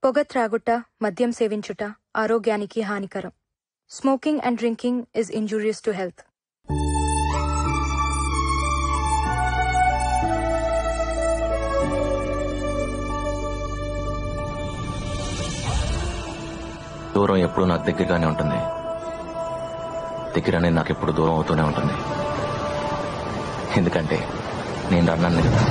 పొగ త్రాగుట, మద్యం సేవించుట ఆరోగ్యానికి హానికరం. Smoking and drinking is injurious to health. దూరం ఎప్పుడు నాకు దగ్గరగానే ఉంటుంది, దగ్గర అనేది నాకు ఎప్పుడు దూరం అవుతూనే ఉంటుంది. ఎందుకంటే నేను అన్నాను కదా.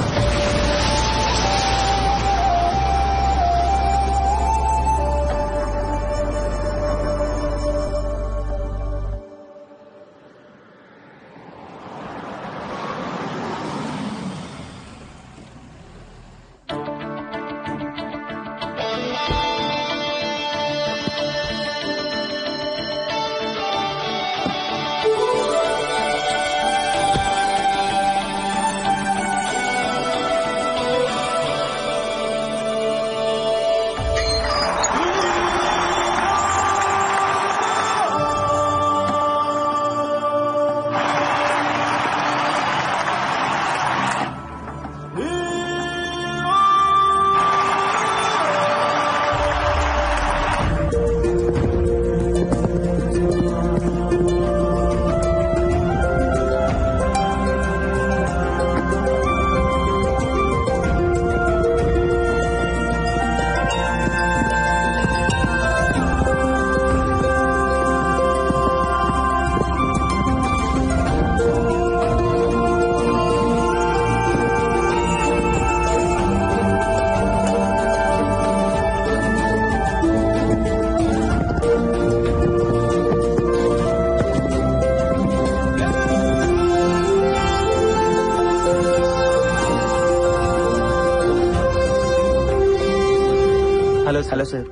Hello sir.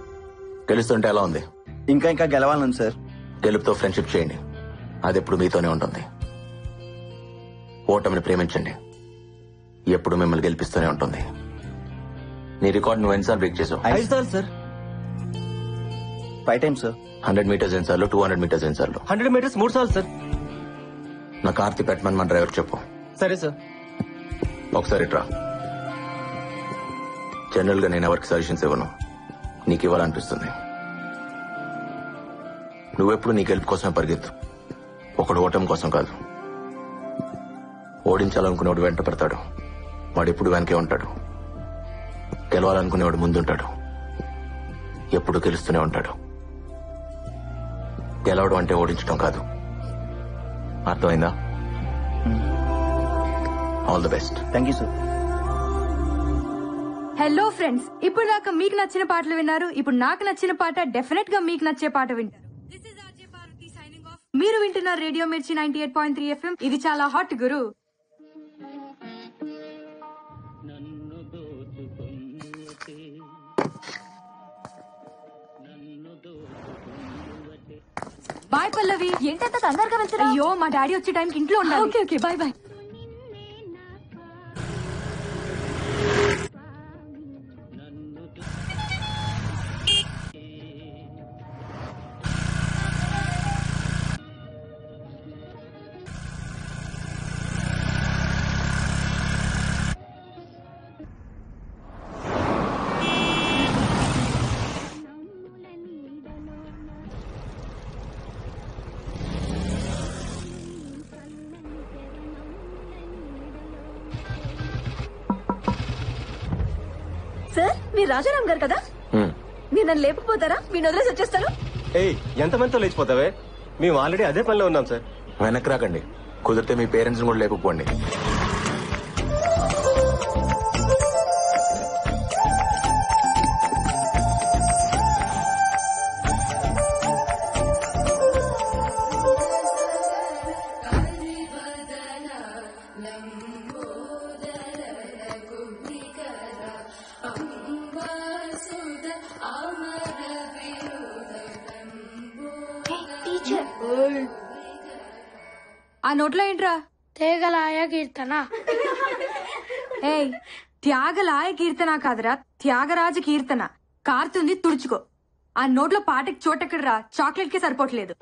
గెలుస్తుంటే ఎలా ఉంది? ఇంకా గెలవాలను సార్. గెలుపుతో ఫ్రెండ్షిప్ చేయండి, అది ఎప్పుడు మీతోనే ఉంటుంది. ఓటమిని ప్రేమించండి, ఎప్పుడు మిమ్మల్ని గెలిపిస్తూనే ఉంటుంది. నీ రికార్డ్ నువ్వు ఎన్నిసార్లు బ్రేక్ చేసావు? 5 సార్లు సార్. 5 times sir. 100 మీటర్స్ ఎన్నిసార్లు, 200 మీటర్స్ ఎన్నిసార్లు? 100 meters 3 సార్లు సార్. నా కార్తీ పెట్టమని మన డ్రైవర్ చెప్పు. సరే సార్. ఒకసారి ట్రా. జనరల్ గా నేను ఎవరికి సజెషన్స్ ఇవ్వను, నీకు ఇవ్వాలనిపిస్తుంది. నువ్వెప్పుడు నీ గెలుపు కోసమే పరిగెత్తు, ఒకడు ఓటమి కోసం కాదు. ఓడించాలనుకునేవాడు వెంట పెడతాడు, వాడు ఎప్పుడు వెనకే ఉంటాడు. గెలవాలనుకునేవాడు ముందుంటాడు, ఎప్పుడు గెలుస్తూనే ఉంటాడు. గెలవడం అంటే ఓడించడం కాదు, అర్థమైందా? All the best. Thank you sir. Hello friends, ఇప్పుడు దాకా మీకు నచ్చిన పాటలు విన్నారు. ఇప్పుడు నాకు నచ్చిన పాట డెఫినెట్ గా మీకు నచ్చే పాట వింటారు. మీరు వింటున్నారు రేడియో మిర్చి 98.3 FM. ఇది చాలా హాట్ గురు. బాయ్ పల్లవి. ఏంటంత తొందరగా వెళ్తున్నా? అయ్యో, మా డాడీ వచ్చే టైంకి ఇంట్లో ఉండాలి. Okay okay, bye bye. Sir, మీరు రాజారాం గారు కదా? మీరు నన్ను లేకపోతారా? మీరు వదిలేసి వచ్చేస్తాను. ఎంతమందితో లేచిపోతావే? మేము ఆల్రెడీ అదే పనిలో ఉన్నాం సార్. వెనక్కి రాకండి, కుదిరితే మీ పేరెంట్స్ కూడా లేకపోండి. ఆ నోట్లో ఏంట్రా? తేగలాయ కీర్తన. ఏయ్, త్యాగలాయ కీర్తన కాదురా, త్యాగరాజ కీర్తన. కారుతుంది, తుడుచుకో. ఆ నోట్లో పాటకి చోటెక్కడరా, చాక్లెట్ కి సరిపోవట్లేదు.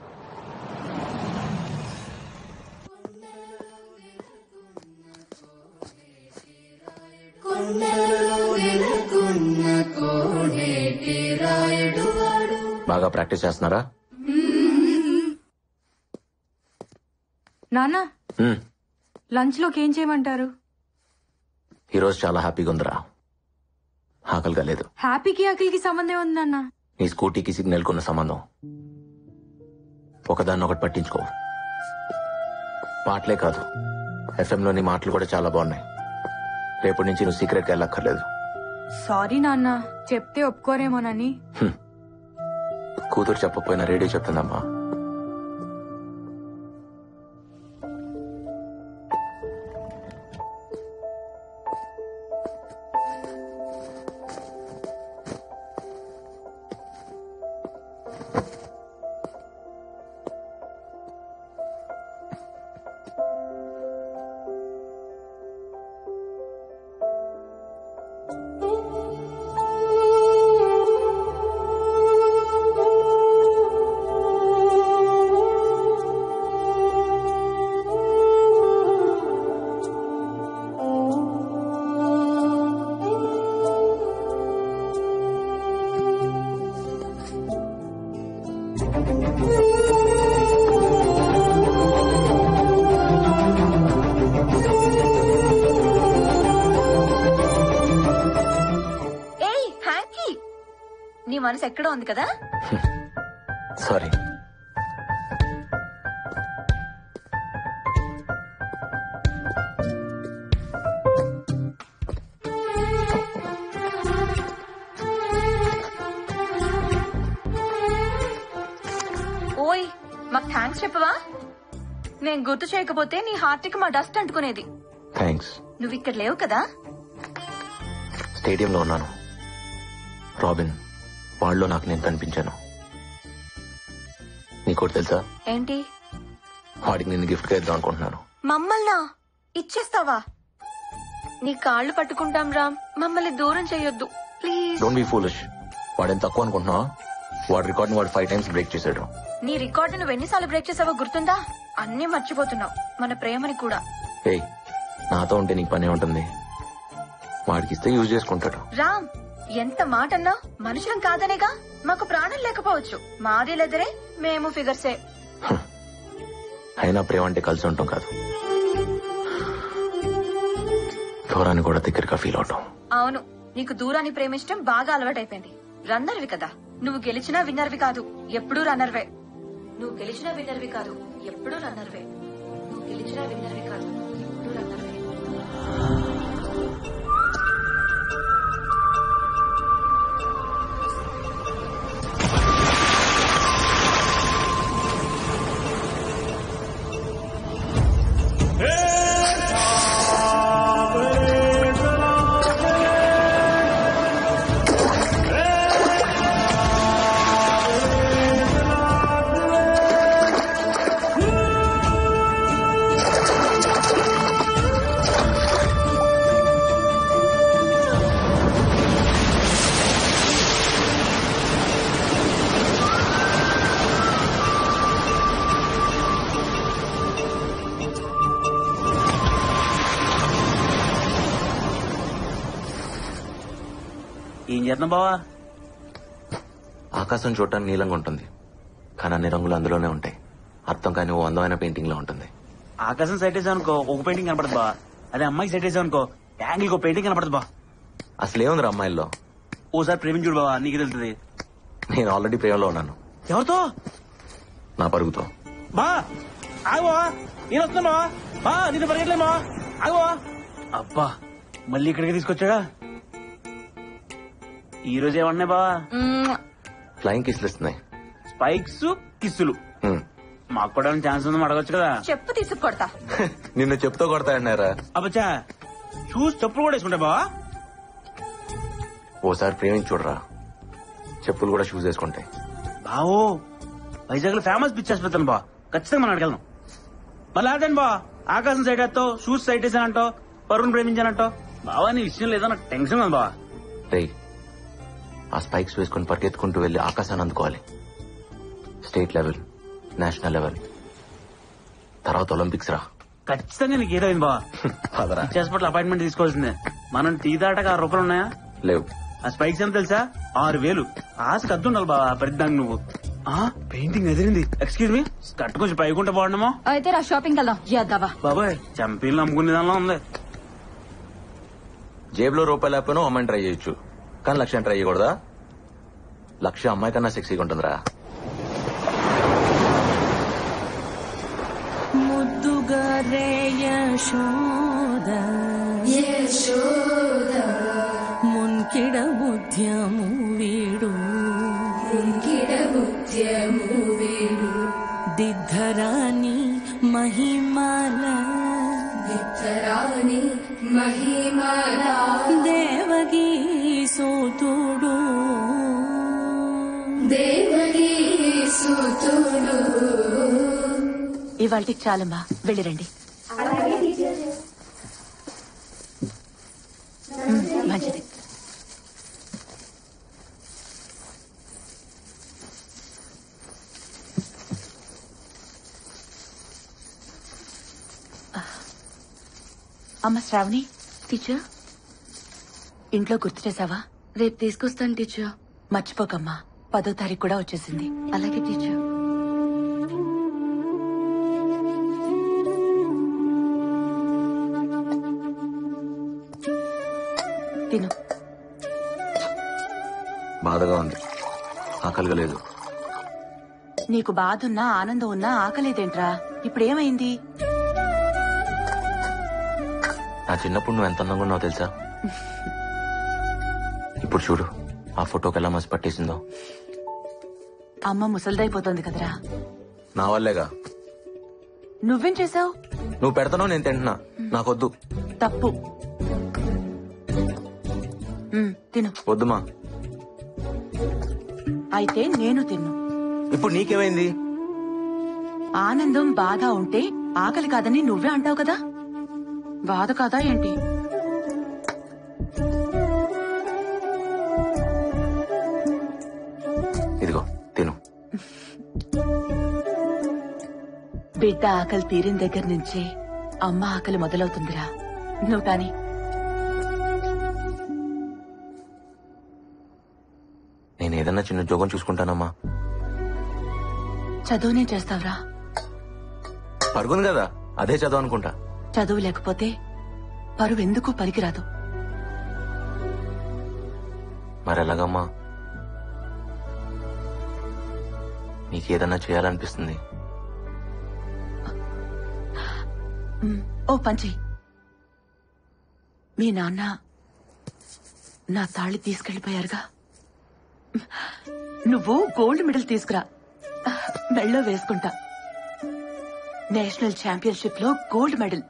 కొండలో నెలకొన్న కోనేటి బాగా ప్రాక్టీస్ చేస్తున్నారా? నాన్న హ్మ్. లంచ్ లోకి ఏం చేయమంటారు? ఈరోజు చాలా హ్యాపీగా ఉందిరా. ఆకలిగా లేదు. హ్యాపీకి ఆకలికి సంబంధం ఉంది నాన్న. నీ స్కూటీకి సిగ్నల్ కున్న సంబంధం. ఒకదాన్ని ఒకటి పట్టించుకో. పాటలే కాదు, ఎఫ్ఎంలోని మాటలు కూడా చాలా బాగున్నాయి. రేపటి నుంచి నువ్వు సీక్రెట్గా వెళ్ళక్కర్లేదు. సారీ నాన్న, చెప్తే ఒప్పుకోరేమోనని. కూతురు చెప్పకపోయినా రేడియో చెప్తుందమ్మా. నీ మనసు ఎక్కడో ఉంది కదా. సారీ. ఓయ్, మాకు థ్యాంక్స్ చెప్పవా? నేను గుర్తు చేయకపోతే నీ హార్ట్ కి మా డస్ట్ అంటుకునేది. థ్యాంక్స్. నువ్వు ఇక్కడ లేవు కదా. స్టేడియంలో ఉన్నాను. రాబిన్ వాళ్ళలో నాకు నేను కనిపించాను. నీకోటి తెలుసా? ఏంటి? వాడికి నేను గిఫ్ట్ గా ఇద్దాం అనుకుంటున్నాను. మమ్మల్నా ఇచ్చేస్తావా? నీ కాళ్ళు పట్టుకుంటాం రామ్, మమ్మల్ని దూరం చేయొద్దు ప్లీజ్. Don't be foolish. వాడేం తక్కువ అనుకుంటున్నావా? వాడి రికార్డ్ ని వాడు 5 times బ్రేక్ చేశాడు. నీ రికార్డు నువ్వు ఎన్నిసార్లు బ్రేక్ చేసావో గుర్తుందా? అన్నీ మర్చిపోతున్నావు, మన ప్రేమని కూడా. ఏయ్, నాతో ఉంటే నీకు పనే ఉంటుంది. వాడికి ఇస్తే యూజ్ చేసుకుంటాడు. రామ్, ఎంత మాట అన్నా మనుషులం కాదనేగా. మాకు ప్రాణం లేకపోవచ్చు, మాది లెదరే, మేము ఫిగర్సే. అయినా ప్రేమ అంటే కలిసి ఉంటాం కాదు, దూరాన్ని కూడా దగ్గరగా ఫీల్ అవటం. అవును, నీకు దూరాన్ని ప్రేమించడం బాగా అలవాటైపోయింది. రన్నర్వి కదా నువ్వు. గెలిచినా విన్నర్వి కాదు, ఎప్పుడూ రన్నర్వే. నువ్వు గెలిచినా విన్నర్వి కాదు, ఎప్పుడూ రన్నర్వే. నువ్వు గెలిచినా విన్నర్వి కాదు, ఎప్పుడూ రన్నర్వే. ఏం చేద్దాం బావా? ఆకాశం చూడటానికి నీలంగా ఉంటుంది, కానీ అన్ని రంగులు అందులోనే ఉంటాయి. అర్థం కాని ఓ అందమైన పెయింటింగ్ లో ఉంటుంది. ఆకాశం సైట్ వేసావు అనుకో ఒక పెయింటింగ్ కనపడదు బా. అదే అమ్మాయి సైట్ వేసావు అనుకో యాంగిల్ ఒక పెయింటింగ్ కనపడదు బా. అసలు ఏముంది అమ్మాయిల్లో? ఓసారి ప్రేమించుడు బావా, నీకు తెలుస్తుంది. నేను ఆల్రెడీ ప్రేమలో ఉన్నాను. ఎవరితో? నా పరుగుతో. బా ఆగవా, నేను వస్తున్నా బావా. బా నీతో పరిగెట్లే బావా, ఆగవా. అబ్బా మళ్ళీ ఇక్కడికి తీసుకొచ్చాడా? ఈ రోజు ఏమన్నా బావా? ఫ్లయింగ్ కిస్లు ఇస్తున్నాయి. స్పైక్స్ కిస్సులు. మాకు కూడా ఛాన్స్ ఉందని అడగొచ్చు కదా. చెప్పు తీసుకొడతా. నిన్ను చెప్తూ కొడతాయన్నారా? అబ్బచ్చా చూసి చెప్పులు కూడా వేసుకుంటా బావా. ఓసారి ప్రేమించి చూడరా, చెప్పులు కూడా షూస్ వేసుకుంటాయి. బావో వైజాగ్ లో ఫేమస్ పిచ్చి ఆసుపత్రి బా, ఖచ్చితంగా మనం అడగలను. మళ్ళీ అదేంటి బా, ఆకాశం సైడ్ వేస్తావు, షూస్ సైడ్ వేసానంటావు, పరువును ప్రేమించానంటావు. బావా నీ విషయం లేదో నాకు టెన్షన్ ఉంది బావా. రేయ్, ఆ స్పైక్స్ వేసుకుని పరిగెత్తుకుంటూ వెళ్లి ఆకాశాన్ని అందుకోవాలి. స్టేట్ లెవెల్, నేషనల్ లెవెల్, తర్వాత ఒలింపిక్స్ రా. ఖచ్చితంగా నీకు ఏదో అయింది బావా. పదరా. పిచ్చి హాస్పిటల్ అపాయింట్మెంట్ తీసుకోవాల్సిందే. మనం టీ దాటగా 6 రూపాయలు ఉన్నాయా? లేవు. ఆ స్పైక్స్ ఎంత తెలుసా? 6,000. ఆశకు అద్దు ఉండాలి బావా పరిద్దాన్ని నువ్వు. పెయింటింగ్ ఎదిరింది. ఎక్స్క్యూజ్ మీ, కట్టు కొంచెం పైకుంటే బాగుండమో. అయితే రా షాపింగ్ వెళ్దాం. యాదవా బాబాయ్ చంపీలు నమ్ముకునే దానిలో ఉంది. జేబులో రూపాయలు లేకపోయినా అమ్మాయిని ట్రై చేయొచ్చు, కానీ లక్ష్యం ట్రై చేయకూడదా? లక్ష్యం అమ్మాయి కన్నా సెక్సీగా ఉంటుందిరా. ముద్దుగా రే యశోద మున్కిడ బుద్ధ్యము వీడు దిద్ధరాని మహిమాల దేవగీ సూతుడు ఇవాళకి చాలమ్మా, వెళ్ళిరండి. మంచిది. అమ్మ శ్రావణి. టీచర్, ఇంట్లో గుర్తు చేసావా? రేపు తీసుకొస్తాను టీచర్. మర్చిపోకమ్మా, 10వ తారీఖు కూడా వచ్చేసింది. అలాగే టీచర్. తిను. బాధగా ఉంది, ఆకలిగా లేదు. నీకు బాధ ఉన్నా ఆనందం ఉన్నా ఆకలేదేంట్రా? ఇప్పుడేమైంది? నా చిన్నప్పుడు నువ్వు ఎంత అందంగా ఉన్నావు తెలుసా? ఇప్పుడు చూడు ఆ ఫోటోకి ఎలా మసి పట్టేసిందో. అమ్మ ముసలిదైపోతోంది కదరా. నా వల్లేగా. నువ్వేం చేసావు? నువ్వు పెడతానో నేను తింటున్నా, నాకొద్దు. తప్పు. తిను. వద్దుమా. అయితే నేను తిన్ను. ఇప్పుడు నీకేమైంది? ఆనందం బాధ ఉంటే ఆకలి కాదని నువ్వే అంటావు కదా, బాధ కాదా ఏంటి? ఇదిగో తిను. బిడ్డ ఆకలి తీరిన దగ్గర నుంచే అమ్మ ఆకలి మొదలవుతుందిరా. నువ్వు కాని. నేను ఏదన్నా చిన్న జోగం చూసుకుంటానమ్మా. చదువునే చేస్తావురా? పరుగును కదా, అదే చదువు అనుకుంటా. చదువు లేకపోతే పరువు ఎందుకు పనికిరాదు. మరెలాగమ్మా? నీకేదన్నా చేయాలనిపిస్తుంది. ఓ పంచి, మీ నాన్న నా తాళి తీసుకెళ్లిపోయారుగా, నువ్వు గోల్డ్ మెడల్ తీసుకురా, మెళ్ళో వేసుకుంటా. నేషనల్ ఛాంపియన్షిప్ లో గోల్డ్ మెడల్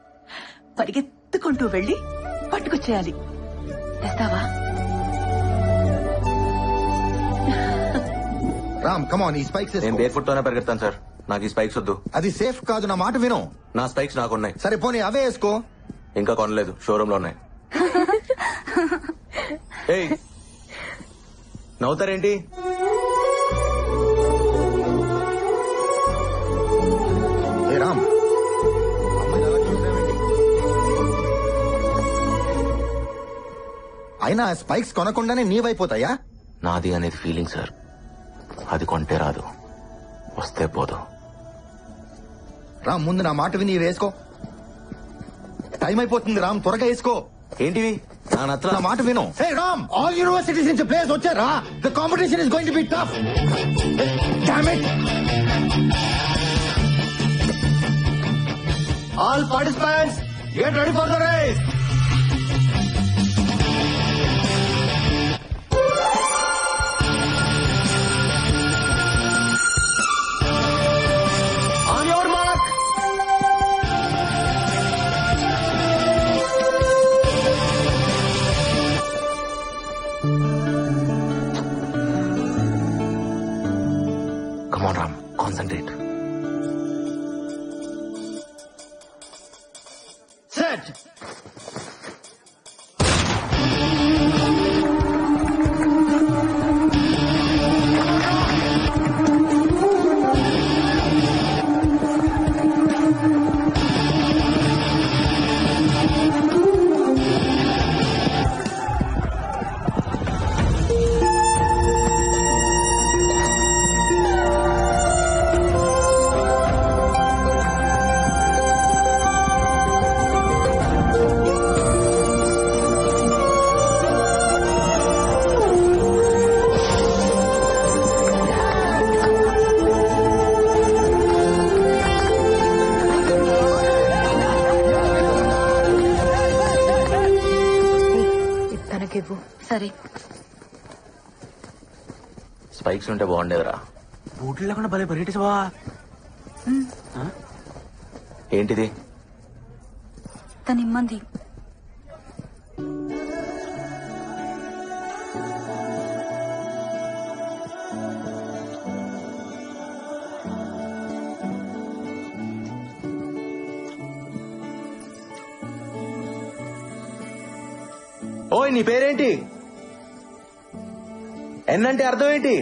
పరిగెత్తుకుంటూ వెళ్లి పట్టుకొచ్చేయాలి. తెస్తావా? రామ్ కమాన్, ఈ స్పైక్స్ నేను బేర్ ఫుట్ తోనే పరిగెత్తాను సార్, నాకు ఈ స్పైక్స్ వద్దు. అది సేఫ్ కాదు, నా మాట విను. నా స్పైక్స్ నాకున్నాయి. సరే పోనీ అవే వేసుకో. ఇంకా కొనలేదు, షోరూమ్ లో ఉన్నాయి. ఏయ్, నవ్వుతారేంటి? ఏ రామ్, అమ్మాయిని అలా చూసావేంటి? అయినా స్పైక్స్ కొనకుండానే నీవైపోతాయా? నాది అనేది ఫీలింగ్ సార్, అది కొంటే రాదు, వస్తే పోదు. రామ్ ముందు నా మాట విని వేసుకో. టైం అయిపోతుంది రామ్, త్వరగా వేసుకో. ఏంటివి? నా మాట విను. హే రామ్, ఆల్ యూనివర్సిటీస్ నుంచి ప్లేయర్స్ వచ్చారా? The competition is going to be tough. Damn it. All participants get ready for the race. On your mark. Come on, Ram. Concentrate. Set. తనకివ్వు. సరే. స్పైక్స్ ఉంటే బాగుండేదిరా. బూట్లు లేకుండా భలే పరిగెట్టేసావా? ఏంటిది? తనిమ్మంది. ఓయ్ నీ పేరేంటి? ఎన్నంటే అర్థం ఏంటి?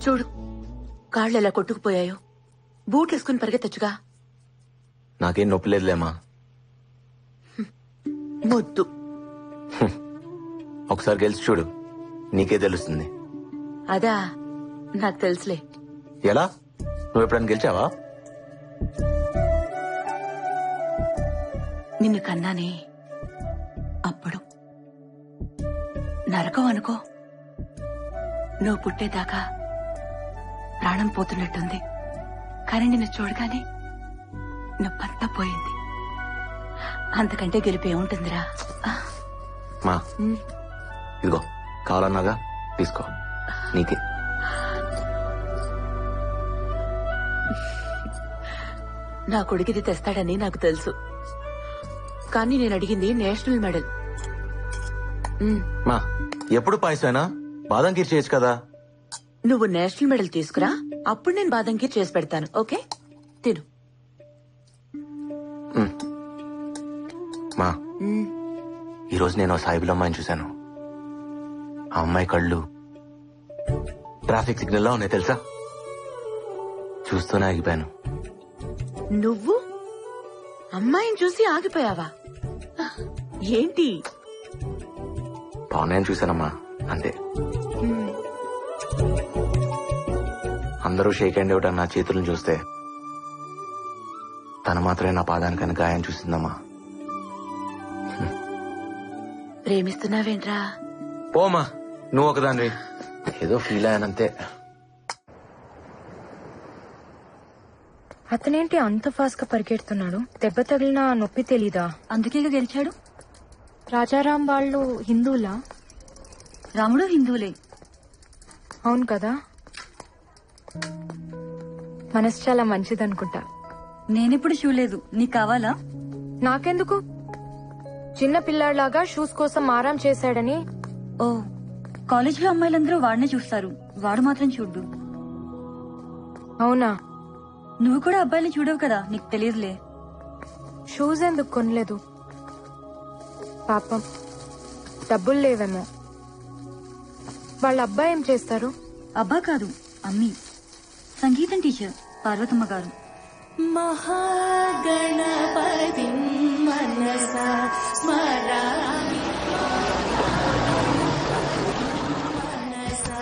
చూడు కాళ్ళు ఎలా కొట్టుకుపోయాయో. బూట్లు వేసుకుని పరిగెత్తచ్చుగా. నాకేం నొప్పి లేదులేమా. మొద్దు. ఒకసారి గెలిచి చూడు, నీకే తెలుస్తుంది. అదా నాకు తెలుసులే. ఎలా? నువ్వు ఎప్పుడైనా గెలిచావా? నిన్ను కన్నానే అప్పుడు. నరకం అనుకో. నువ్వు పుట్టేదాకా ప్రాణం పోతున్నట్టుంది. కానీ నిన్ను చూడగానే నొప్పంతా పోయింది. అంతకంటే గెలిపి ఏముంటుందిరా. మా ఇదిగో కావాలన్నాగా తీసుకో, నీకే. నా కొడుకుది తెస్తాడని నాకు తెలుసు. కానీ నేను అడిగింది నేషనల్ మెడల్. మా ఎప్పుడు పాయసమేనా? బాదం కీర్ చేయొచ్చు కదా. నువ్వు నేషనల్ మెడల్ తీసుకురా, అప్పుడు నేను బాదం కీర్ చేసి పెడతాను. ఓకే, తిను. మా ఈరోజు నేను సాయిబుల్ అమ్మాయిని చూశాను. ఆ అమ్మాయి కళ్ళు ట్రాఫిక్ సిగ్నల్ లా ఉన్నాయి తెలుసా. చూస్తూనే ఆగిపోయాను. నువ్వు అమ్మాయిని చూసి ఆగిపోయావా? ఏంటి? పవన్ చూశానమ్మా, అంతే. అందరూ షేక్ హ్యాండ్ ఇవ్వటం నా చేతులను చూస్తే తను మాత్రమే నా పాదానికని గాయం చూసిందమ్మా. ప్రేమిస్తున్నావేంట్రా? పోమా, నువ్వు ఒకదానివి. ఏదో ఫీల్ అయ్యానంతే. అతనేంటి అంత ఫాస్ట్ గా పరిగెడుతున్నాడు? దెబ్బ తగిలిన నొప్పి తెలీదా? అందుకే గెలిచాడు. రాజారాం వాళ్ళు హిందువులా? రాముడు హిందువులే. అవును కదా. మనసు చాలా మంచిదనుకుంటా. నేనెప్పుడు చూడలేదు. నీకు కావాలా? నాకెందుకు? చిన్న పిల్లాడిలాగా షూస్ కోసం ఆరాం చేశాడని. ఓ, కాలేజ్ లో అమ్మాయిలందరూ వాడినే చూస్తారు, వాడు మాత్రం చూడ్డు. అవునా? నువ్వు కూడా అబ్బాయిని చూడవు కదా, నీకు తెలియదులే. షూస్ ఎందుకు కొనలేదు? పాపం డబ్బులు లేవేమో. వాళ్ళ అబ్బాయి ఏం చేస్తారు? అబ్బా కాదు, అమ్మి. సంగీతం టీచర్ పార్వతమ్మ గారు. మహాగణపతి మనసా స్మరామి మనసా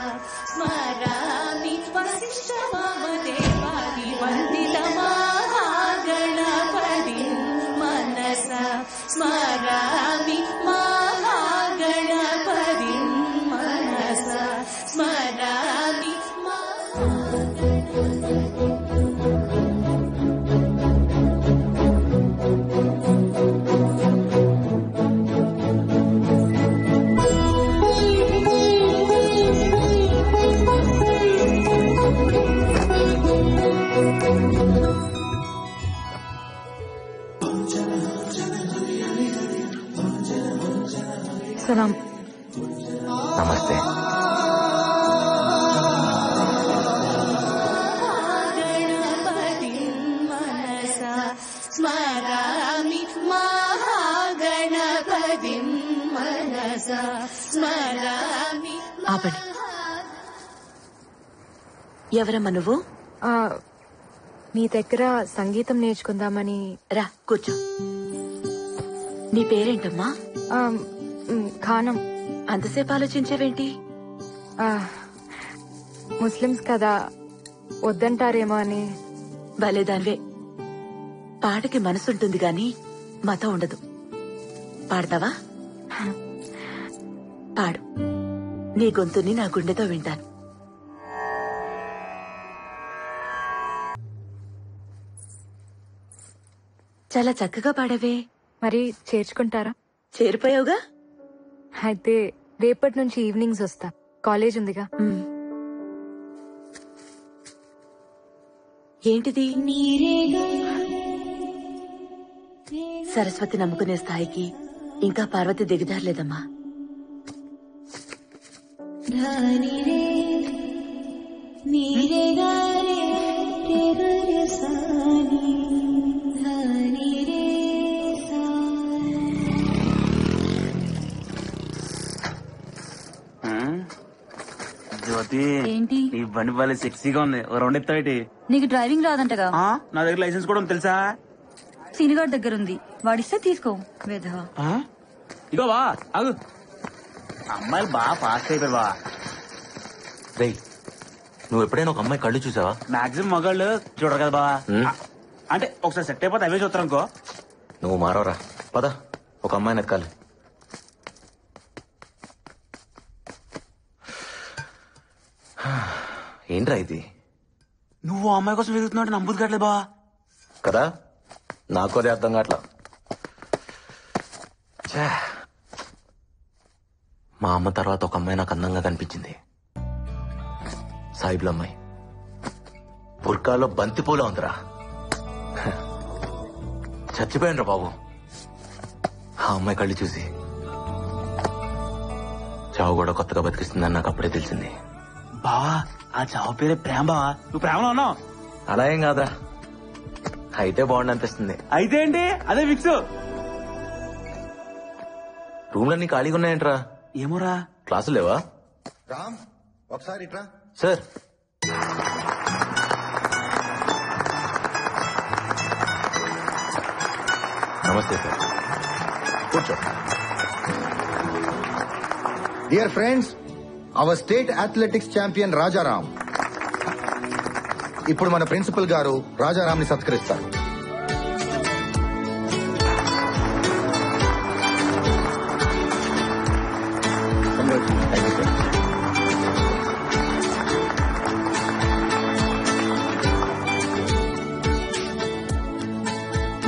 స్మరామి వశిష్ఠవామదేవాది వందిత మహాగణపతి మనసా స్మరామి మహాగణపతి మనసా స్మరామి. సలాం. నమస్తే. గణపతి మనసా స్మరామి మహాగణపతి మనసా స్మరామి. ఆపండి. ఎవరమ్మా నువ్వు? నీ దగ్గర సంగీతం నేర్చుకుందామని. రా కూర్చో. నీ పేరేంటమ్మా? ఖానం. అంతసేపు ఆలోచించేవేంటి? ముస్లిమ్స్ కదా, వద్దంటారేమో అని. భలేదాన్వే. పాటకి మనసుంటుంది గాని మాతో ఉండదు. పాడతావా? పాడు. నీ గొంతుని నా గుండెతో వింటాను. చాలా చక్కగా పాడవే. మరి చేర్చుకుంటారా? చేరిపోయావుగా. అయితే రేపటి నుంచి ఈవినింగ్స్ వస్తా, కాలేజ్ ఉందిగా. ఏంటిది? సరస్వతి నమ్ముకునే స్థాయికి ఇంకా పార్వతి దిగదారలేదమ్మా. జ్యోతి, ఏంటి? నీ బండి బాలే సెక్సీగా ఉంది. ఓ రౌండ్ ఎత్తావేటి? నీకు డ్రైవింగ్ రాదంటగా? నా దగ్గర లైసెన్స్ కూడా ఉంది తెలుసా? సీనిగాడి దగ్గర ఉంది, వాడిస్తే తీసుకో. వేధవా. ఇగో బా ఆగు. అమ్మాయిలు బాగా ఫాస్ట్ అయిపోయారు బా. రేయ్, నువ్వు ఎప్పుడైనా ఒక అమ్మాయి కళ్ళు చూసావా? మాక్సిమం మగాళ్ళు చూడరు కదా బా. అంటే ఒకసారి సెట్ అయిపోతే అవే చూస్తారు అనుకో. నువ్వు మారవరా. పద, ఒక అమ్మాయిని ఎత్కాలి. ఏంట్రా ఇది? నువ్వు ఆ అమ్మాయి కోసం వెతుకుతున్నావు నమ్ముదు కావట్లేదు బా. కదా, నాకు అదే అర్థం కావట్లా. మా అమ్మ తర్వాత ఒక అమ్మాయి నాకు అందంగా కనిపించింది. సాయిబుల అమ్మాయి. బుర్కాలో బంతిపూల ఉందిరా. చచ్చిపోయాను రా బాబు ఆ అమ్మాయి కళ్ళు చూసి. చావు కూడా కొత్తగా బతికిస్తుందని నాకు అప్పుడే తెలిసింది. బావా, ఆ చావు పేరే ప్రేమ బావా. నువ్వు ప్రేమలో ఉన్నావు? అలా ఏం కాదురా, అయితే బాగుండి అనిపిస్తుంది. అయితే ఏంటి, అదే ఫిక్స్. రూమ్లన్నీ ఖాళీగా ఉన్నాయంట్రా. ఏమోరా. క్లాసులు లేవా? రామ్, ఒకసారి ఇట్రా. సార్, నమస్తే సార్. కూర్చో. Dear friends, our state athletics champion Rajaram ఇప్పుడు మన ప్రిన్సిపల్ గారు రాజారాం ని సత్కరిస్తారు.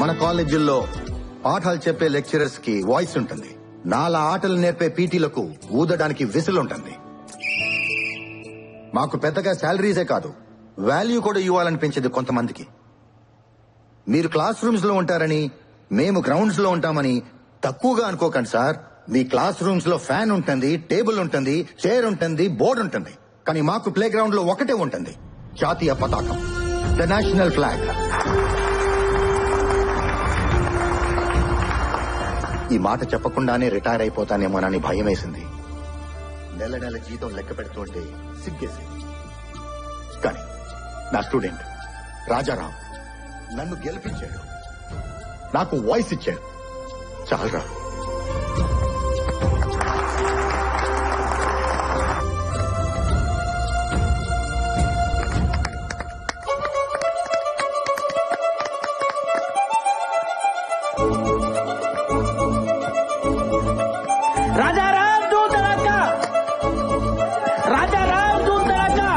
మన కాలేజీల్లో పాఠాలు చెప్పే లెక్చరర్స్ కి వాయిస్ ఉంటుంది. నాలా ఆటలు నేర్పే పీటీలకు ఊదడానికి విసిల్ ఉంటుంది. మాకు పెద్దగా శాలరీసే కాదు, వాల్యూ కూడా ఇవ్వాలనిపించేది కొంతమందికి. మీరు క్లాస్ రూమ్స్ లో ఉంటారని మేము గ్రౌండ్స్ లో ఉంటామని తక్కువగా అనుకోకండి సార్. మీ క్లాస్ రూమ్స్ లో ఫ్యాన్ ఉంటుంది, టేబుల్ ఉంటుంది, చైర్ ఉంటుంది, బోర్డు ఉంటుంది. కానీ మాకు ప్లే గ్రౌండ్ లో ఒకటే ఉంటుంది, జాతీయ పతాకం, ద నేషనల్ ఫ్లాగ్. ఈ మాట చెప్పకుండానే రిటైర్ అయిపోతానేమోనని భయం వేసింది. నెల నెల జీతం లెక్క పెడుతుంటే సిగ్గేసింది. కానీ నా స్టూడెంట్ రాజారాం నన్ను గెలిపించాడు, నాకు వాయిస్ ఇచ్చాడు. చాలరా. రాజారాం దూర్ దరాకా, రాజారాం దూర్ దరాకా,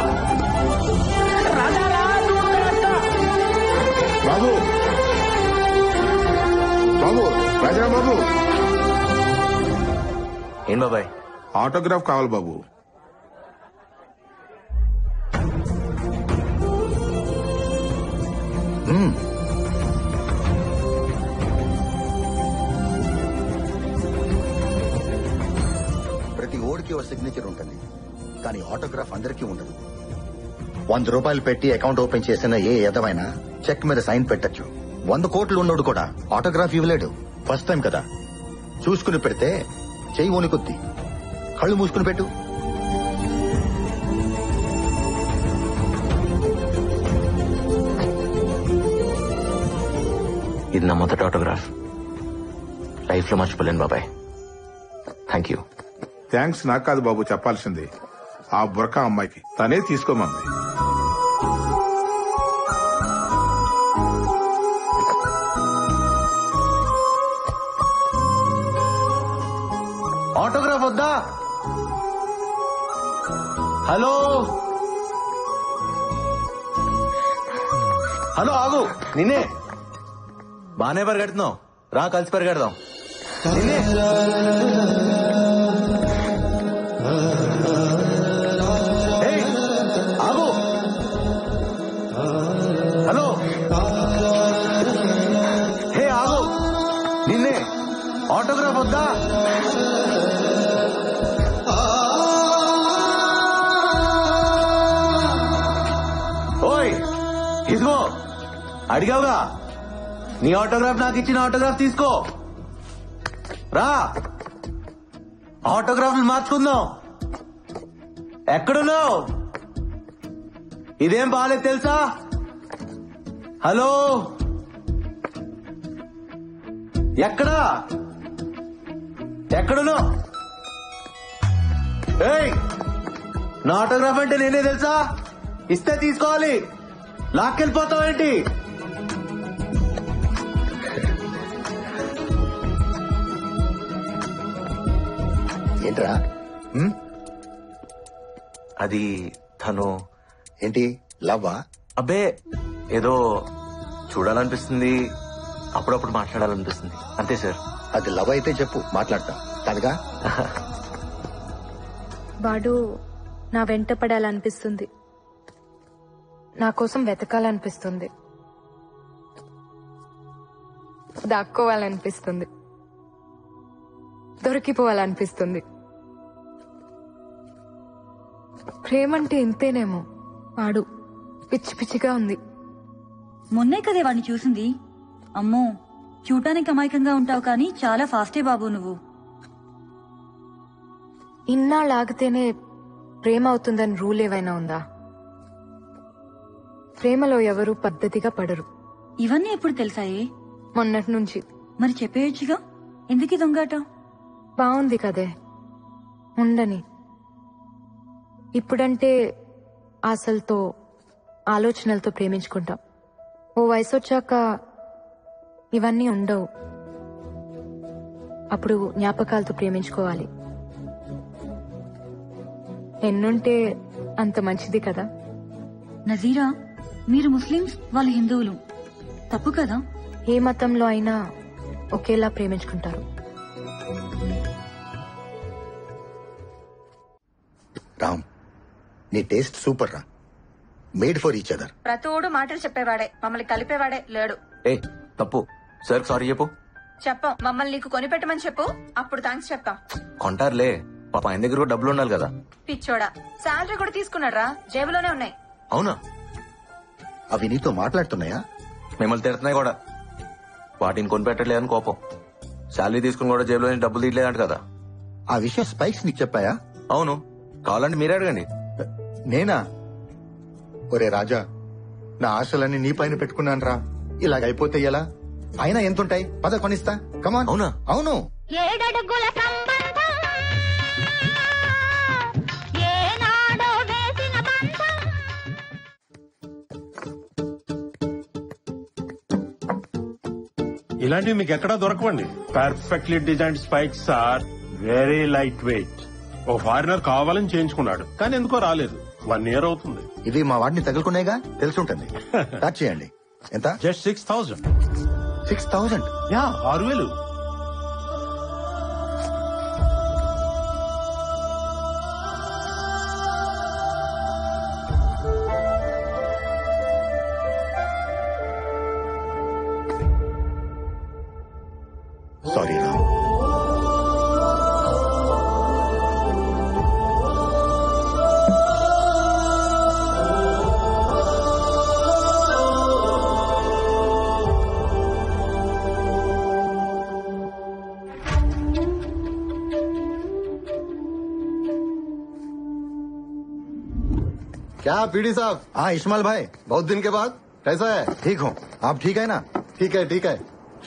రాజారాం దూర్ దరాకా. బాబు, బాబు, రాజారాం బాబు. ఏం బాబాయ్? ఆటోగ్రాఫ్ కావాలి బాబు. ప్రతి ఓడికి ఒక సిగ్నేచర్ ఉంటుంది, కానీ ఆటోగ్రాఫ్ అందరికీ ఉండదు. 100 రూపాయలు పెట్టి అకౌంట్ ఓపెన్ చేసిన ఏ ఎదవైనా చెక్ మీద సైన్ పెట్టచ్చు. 100 కోట్లు ఉన్నోడు కూడా ఆటోగ్రాఫ్ ఇవ్వలేడు. ఫస్ట్ టైం కదా, చూసుకుని పెడితే చెయ్యి వణుకుద్ది. కళ్ళు మూసుకుని పెట్టు. ఇది నా మొదటి ఆటోగ్రాఫ్. లైఫ్ లో మర్చిపోలేను బాబాయ్. Thank you. థ్యాంక్స్ నాకు కాదు బాబు చెప్పాల్సింది, ఆ బుర్కా అమ్మాయికి. తనే తీసుకోమంది. వద్దా? హలో హలో ఆగు. నిన్నే బానే పరిగెడుతున్నావు, రా కలిసి పరిగెడదాం. నిన్నే ఏయ్, ఆగు. హలో హే ఆగు. నిన్నే ఆటోగ్రాఫ్ వద్దా? ఓయ్ ఇదిగో అడిగావుగా, నీ ఆటోగ్రాఫ్ నాకు ఇచ్చిన ఆటోగ్రాఫ్ తీసుకో. రా ఆటోగ్రాఫ్లు మార్చుకుందాం. ఎక్కడున్నావు? ఇదేం బాలేదు తెలుసా? హలో ఎక్కడా? ఎక్కడున్నావు? ఏయ్, నా ఆటోగ్రాఫ్ అంటే నేనే తెలుసా? ఇస్తే తీసుకోవాలి, లాక్కెళ్ళిపోతావేంటి? ఏంట్రా? అది తను ఏంటి లవ్వా? అబ్బే ఏదో చూడాలనిపిస్తుంది, అప్పుడప్పుడు మాట్లాడాలనిపిస్తుంది, అంతే సార్. అది లవ్ అయితే చెప్పు, మాట్లాడతా కదగా. వాడు నా వెంట పడాలనిపిస్తుంది, నా కోసం వెతకాలనిపిస్తుంది, దాక్కోవాలనిపిస్తుంది, దొరికిపోవాలనిపిస్తుంది. ప్రేమంటే ఇంతేనేమో. వాడు పిచ్చి పిచ్చిగా ఉంది. మొన్నే కదే వాడిని చూసింది. అమ్మో, చూడటానికి అమాయకంగా ఉంటావు కానీ చాలా ఫాస్టే బాబు నువ్వు. ఇన్నాళ్ళు ఆగితేనే ప్రేమ అవుతుందని రూల్ ఏవైనా ఉందా? ప్రేమలో ఎవరు పద్ధతిగా పడరు. ఇవన్నీ ఎప్పుడు తెలుసాయే? మొన్నటి నుంచి. మరి చెప్పేయచ్చుగా, ఎందుకు దొంగాట? బాగుంది కదే, ఉండని. ఇప్పుడంటే ఆశలతో ఆలోచనలతో ప్రేమించుకుంటాం. ఓ వయసు వచ్చాక ఇవన్నీ ఉండవు. అప్పుడు జ్ఞాపకాలతో ప్రేమించుకోవాలి. ఎన్నుంటే అంత మంచిది కదా. నజీరా, మీరు ముస్లిమ్స్, వాళ్ళు హిందువులు, తప్పు కదా? ఏ మతంలో అయినా ఒకేలా ప్రేమించుకుంటారు. రామ్, నీ టేస్ట్ సూపర్ రా. Made for each other. ప్రతోడు మాటలు చెప్పేవాడే, మమ్మల్ని కలిపేవాడే లేడు. ఏ తప్పు, సార్ సారీ చెప్పు. చెప్పాం, మమ్మల్ని నీకు కొనిపెట్టమని చెప్పు, అప్పుడు థ్యాంక్స్ చెప్తాం. కొంటారులే, పాప ఆయన దగ్గర కూడా డబ్బులు ఉండాలి కదా. పిచ్చోడా, శాలరీ కూడా తీసుకున్నాడ్రా, జేబులోనే ఉన్నాయి. అవునా? అవి నీతో మాట్లాడుతున్నాయా? మిమ్మల్ని తిడుతున్నాయి కూడా. వాటిని కొనిపెట్టలేదని కోపం. శాలరీ తీసుకుని కూడా జేబులో డబ్బులు తీయలేదంట కదా. ఆ విషయం స్పైక్స్ నీకు చెప్పాయా? అవును, కావాలంటే మీరే అడగండి. నేనా? ఒరే రాజా, నా ఆశలన్నీ నీ పైన పెట్టుకున్నాను రా. ఇలాగైపోతే ఎలా? అయినా ఎంతుంటాయి? పద కొనిస్తా. కమాన్. అవునా? అవును. 7 అడుగుల సంబంధం, ఏనాడో వేసిన బంధం. ఇలాంటివి మీకు ఎక్కడా దొరకవండి. Perfectly designed spikes are very light weight. ఓ ఫారినర్ కావాలని చేయించుకున్నాడు, కానీ ఎందుకో రాలేదు. 1 year అవుతుంది. ఇవి మా వాడిని తగులుకున్నాయిగా, తెలుసుంటుంది. స్టార్ట్ చేయండి. ఎంత? జస్ట్ 6,000. 6,000? యా, 6,000. సారీ రామ్. क्या पीडी साहब? हाँ इस्माइल भाई, बहुत दिन के बाद कैसा है? ठीक हूँ. आप ठीक है ना? ठीक है ठीक है.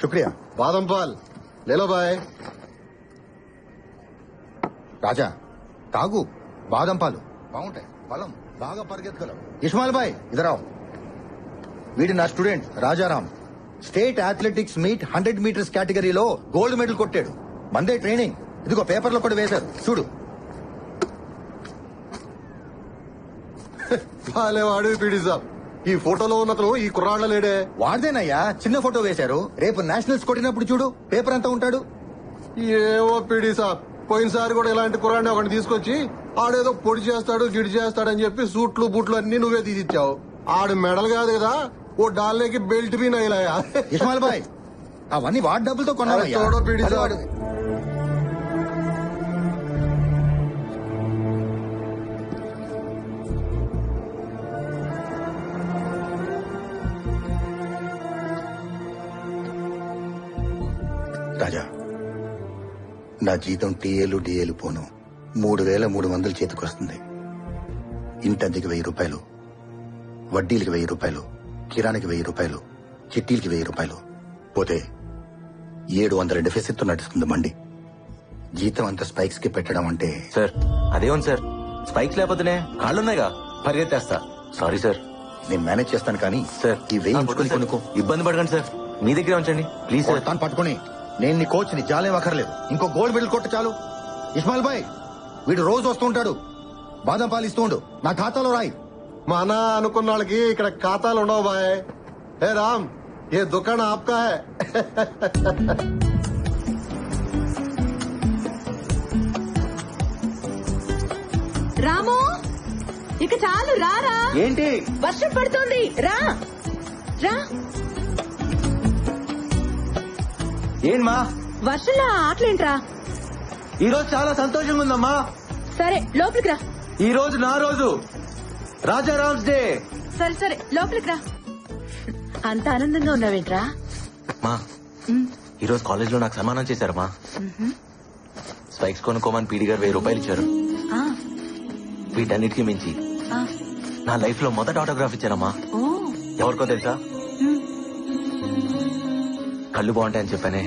शुक्रिया. बादाम पाल ले लो भाई. రాజా తాగు, బాదం పాలు బాగుంటాయి, బలం బాగా పరిగెత్తగలవు. ఇస్మాయిల్ భాయ్ ఇదరావు. వీడి నా student Rajaram. State athletics meet 100 meters కేటగిరీలో గోల్డ్ మెడల్ కొట్టాడు. మందే ట్రైనింగ్. ఇదిగో పేపర్లో కూడా వేశారు చూడు. వాడు పీడి సాబ్, ఈ ఫోటోలో ఉన్నతను ఈ కుర్రాళ్ళ లేడే. వాడిదేనయ్యా, చిన్న ఫోటో వేశారు. రేపు నేషనల్స్ కొట్టినప్పుడు చూడు పేపర్ అంతా ఉంటాడు. ఏవో పీడి సాబ్, పోయినసారి కూడా ఇలాంటి కుర్రాడిని ఒకటి తీసుకొచ్చి ఆడేదో పొడి చేస్తాడు గిడి చేస్తాడని చెప్పి సూట్లు బూట్లు అన్ని నువ్వే తీసిచ్చావు. ఆడు మెడల్ కాదు కదా, ఓ డాల్లేకి బెల్ట్ బీ నైలాయా. ఇస్మాయిల్ బాయ్, అవన్నీ వాడి డబ్బులతో కొన్నావయ్యా. చూడో పీడి సాబ్, రాజా, నా జీతం టీఏలు డిఏలు పోను 3,300 చేతికొస్తుంది. ఇంటద్దెకి 1,000 రూపాయలు, వడ్డీలకి 1,000 రూపాయలు, కిరాణికి 1,000 రూపాయలు, చిట్టీలకి 1,000 రూపాయలు పోతే 700 డెఫిసిట్ తో నడుస్తుంది మండి. జీతం అంతా స్పైక్స్ కి పెట్టడం అంటే. సార్ అదేముంది సార్, స్పైక్స్ లేకపోతేనే కాళ్ళున్నాయిగా, పరిగెత్తేస్తా. సారీ సార్, నేను మేనేజ్ చేస్తాను కానీ సార్ ఈ 1000 ఉంచుకొని కొనుక్కో. ఇబ్బంది పడకండి సార్, మీ దగ్గరే ఉంచండి ప్లీజ్ సార్. తాను పట్టుకుని నేను నీ కోచ్ ని జాలేం అక్కర్లేదు. ఇంకో గోల్డ్ మెడల్ కొట్టు చాలు. ఇస్మాయిల్ బాయ్, వీడు రోజు వస్తూ ఉంటాడు, బాదం పాలు ఇస్తూ ఉండు, నా ఖాతాలో రాయి. మన అనుకున్న వాళ్ళకి ఇక్కడ ఖాతాలు ఉండవు బాయ్. ఏ రామ్, ఏ దుకాణం ఆప్కా హై. రాము, ఇక చాలు రారా. ఏంటి వర్షం పడుతోంది, రా రా. ఏంటమ్మా వర్షంలో ఆటలేంట్రా? ఈ రోజు చాలా సంతోషంగా ఉందమ్మా. సరే లోపలికి రా. ఈ రోజు నా రోజు, రాజారామ్స్ డే. సరే సరే లోపలికి రా. అంత ఆనందంగా ఉన్నావేంట్రా? మా ఈరోజు కాలేజ్ లో నాకు సన్మానం చేశారమ్మా. స్పైక్స్ కొనుక్కోమని పీడి గారు 1,000 రూపాయలు ఇచ్చారు. వీటన్నిటికీ మించి నా లైఫ్ లో మొదటి ఆటోగ్రాఫ్ ఇచ్చారమ్మా. ఎవరికో తెలుసా? కళ్ళు బాగుంటాయని చెప్పానే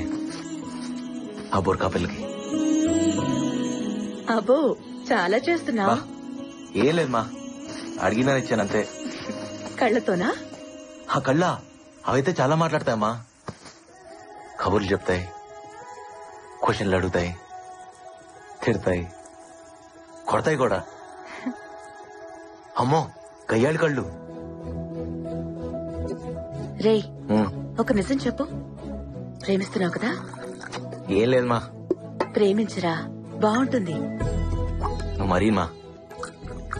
ఆ బోర్కా పిల్లకి. అబ్బో, చాలా చేస్తున్నావు. ఏం లేదు మా, అడిగినా ఇచ్చానంతే. కళ్ళతోనా? ఆ కళ్ళ అవైతే చాలా మాట్లాడతాయమ్మా. కబుర్లు చెప్తాయి, క్వశ్చన్లు అడుగుతాయి, తిడతాయి, కొడతాయి కూడా. అమ్మో, కయ్యాడి కళ్ళు. రేయ్, ఒక నిజం చెప్పు, ప్రేమిస్తున్నావు కదా? ఏం లేదు మా. ప్రేమించరా, బాగుంటుంది. నువ్వు మరీ మా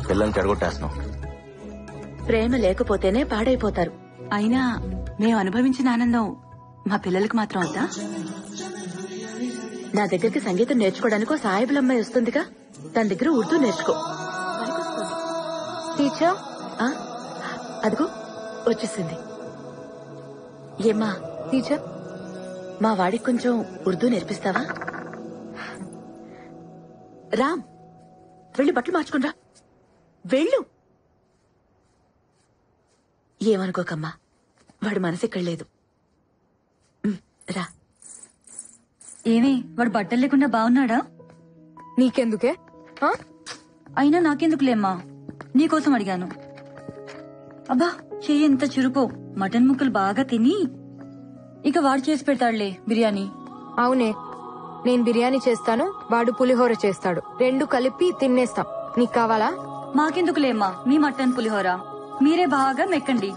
పిల్లల్ని చెడగొట్టేస్తున్నావు. ప్రేమ లేకపోతేనే పాడైపోతారు. అయినా మేము అనుభవించిన ఆనందం మా పిల్లలకు మాత్రం వద్దా? నా దగ్గరికి సంగీతం నేర్చుకోవడానికి సాయిబులమ్మాయి వస్తుందిగా, తన దగ్గర ఉర్దూ నేర్చుకో. టీచర్, అదిగో వచ్చేసింది. ఏమ్మా టీచర్, మా వాడికి కొంచెం ఉర్దూ నేర్పిస్తావా? రామ్, వెళ్ళి బట్టలు మార్చుకునిరా, వెళ్ళు. ఏమనుకోకమ్మా, వాడు మనసు ఇక్కడ లేదు. రా. ఏమి, వాడు బట్టలు లేకుండా బాగున్నాడా? నీకెందుకే? అయినా నాకెందుకులేమ్మా, నీకోసం అడిగాను. అబ్బా, చెయ్యి ఎంత చురుకో. మటన్ ముక్కలు బాగా తిని ఇక వాడు చేసి పెడతాడులే బిర్యానీ. అవునే, నేను బిర్యానీ చేస్తాను, వాడు పులిహోర చేస్తాడు, 2 కలిపి తినేస్తాం. నీకు కావాలా? మాకెందుకులేమ్మా మీ మటన్ పులిహోర, మీరే బాగా మెక్కండి.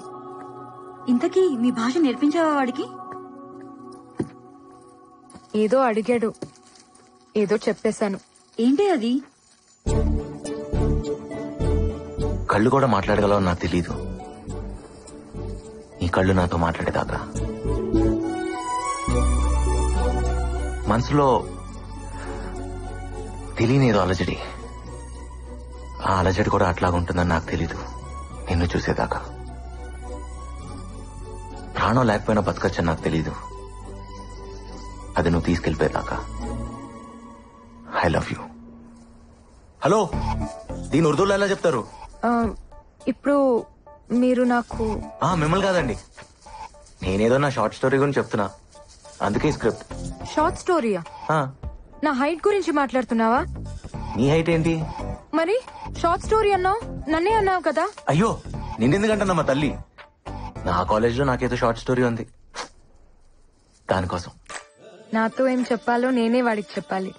ఇంతకీ మీ భాష నేర్పించావా వాడికి? ఏదో అడిగాడు, ఏదో చెప్పేశాను. ఏంటి అది? కళ్ళు కూడా మాట్లాడగలవని నాకు తెలీదు. నీ కళ్ళు నాతో మాట్లాడేదాకా మనసులో తెలియని ఏదో అలజడి. ఆ అలజడి కూడా అట్లాగుంటుందని నాకు తెలీదు నిన్ను చూసేదాకా. ప్రాణం లేకపోయినా బతకచ్చని నాకు తెలీదు, అది నువ్వు తీసుకెళ్లిపోయేదాకా. I love you. హలో, దీని ఉర్దూలో ఎలా చెప్తారు? ఇప్పుడు మీరు నాకు మిమ్మల్ని కాదండి, నేనేదో నా షార్ట్ స్టోరీ గురించి చెప్తున్నా, అందుకే స్క్రిప్ట్. షార్ట్ స్టోరీయా? నా హైట్ గురించి మాట్లాడుతున్నావా? నీ హైట్ ఏంటి? మరి షార్ట్ స్టోరీ అన్నావు, నన్నే అన్నావు కదా. అయ్యో, నిన్నెందుకంటున్నా తల్లి, నా కాలేజ్ లో నాకేదో షార్ట్ స్టోరీ ఉంది, దానికోసం. నాతో ఏం చెప్పాలో నేనే వాడికి చెప్పాలి.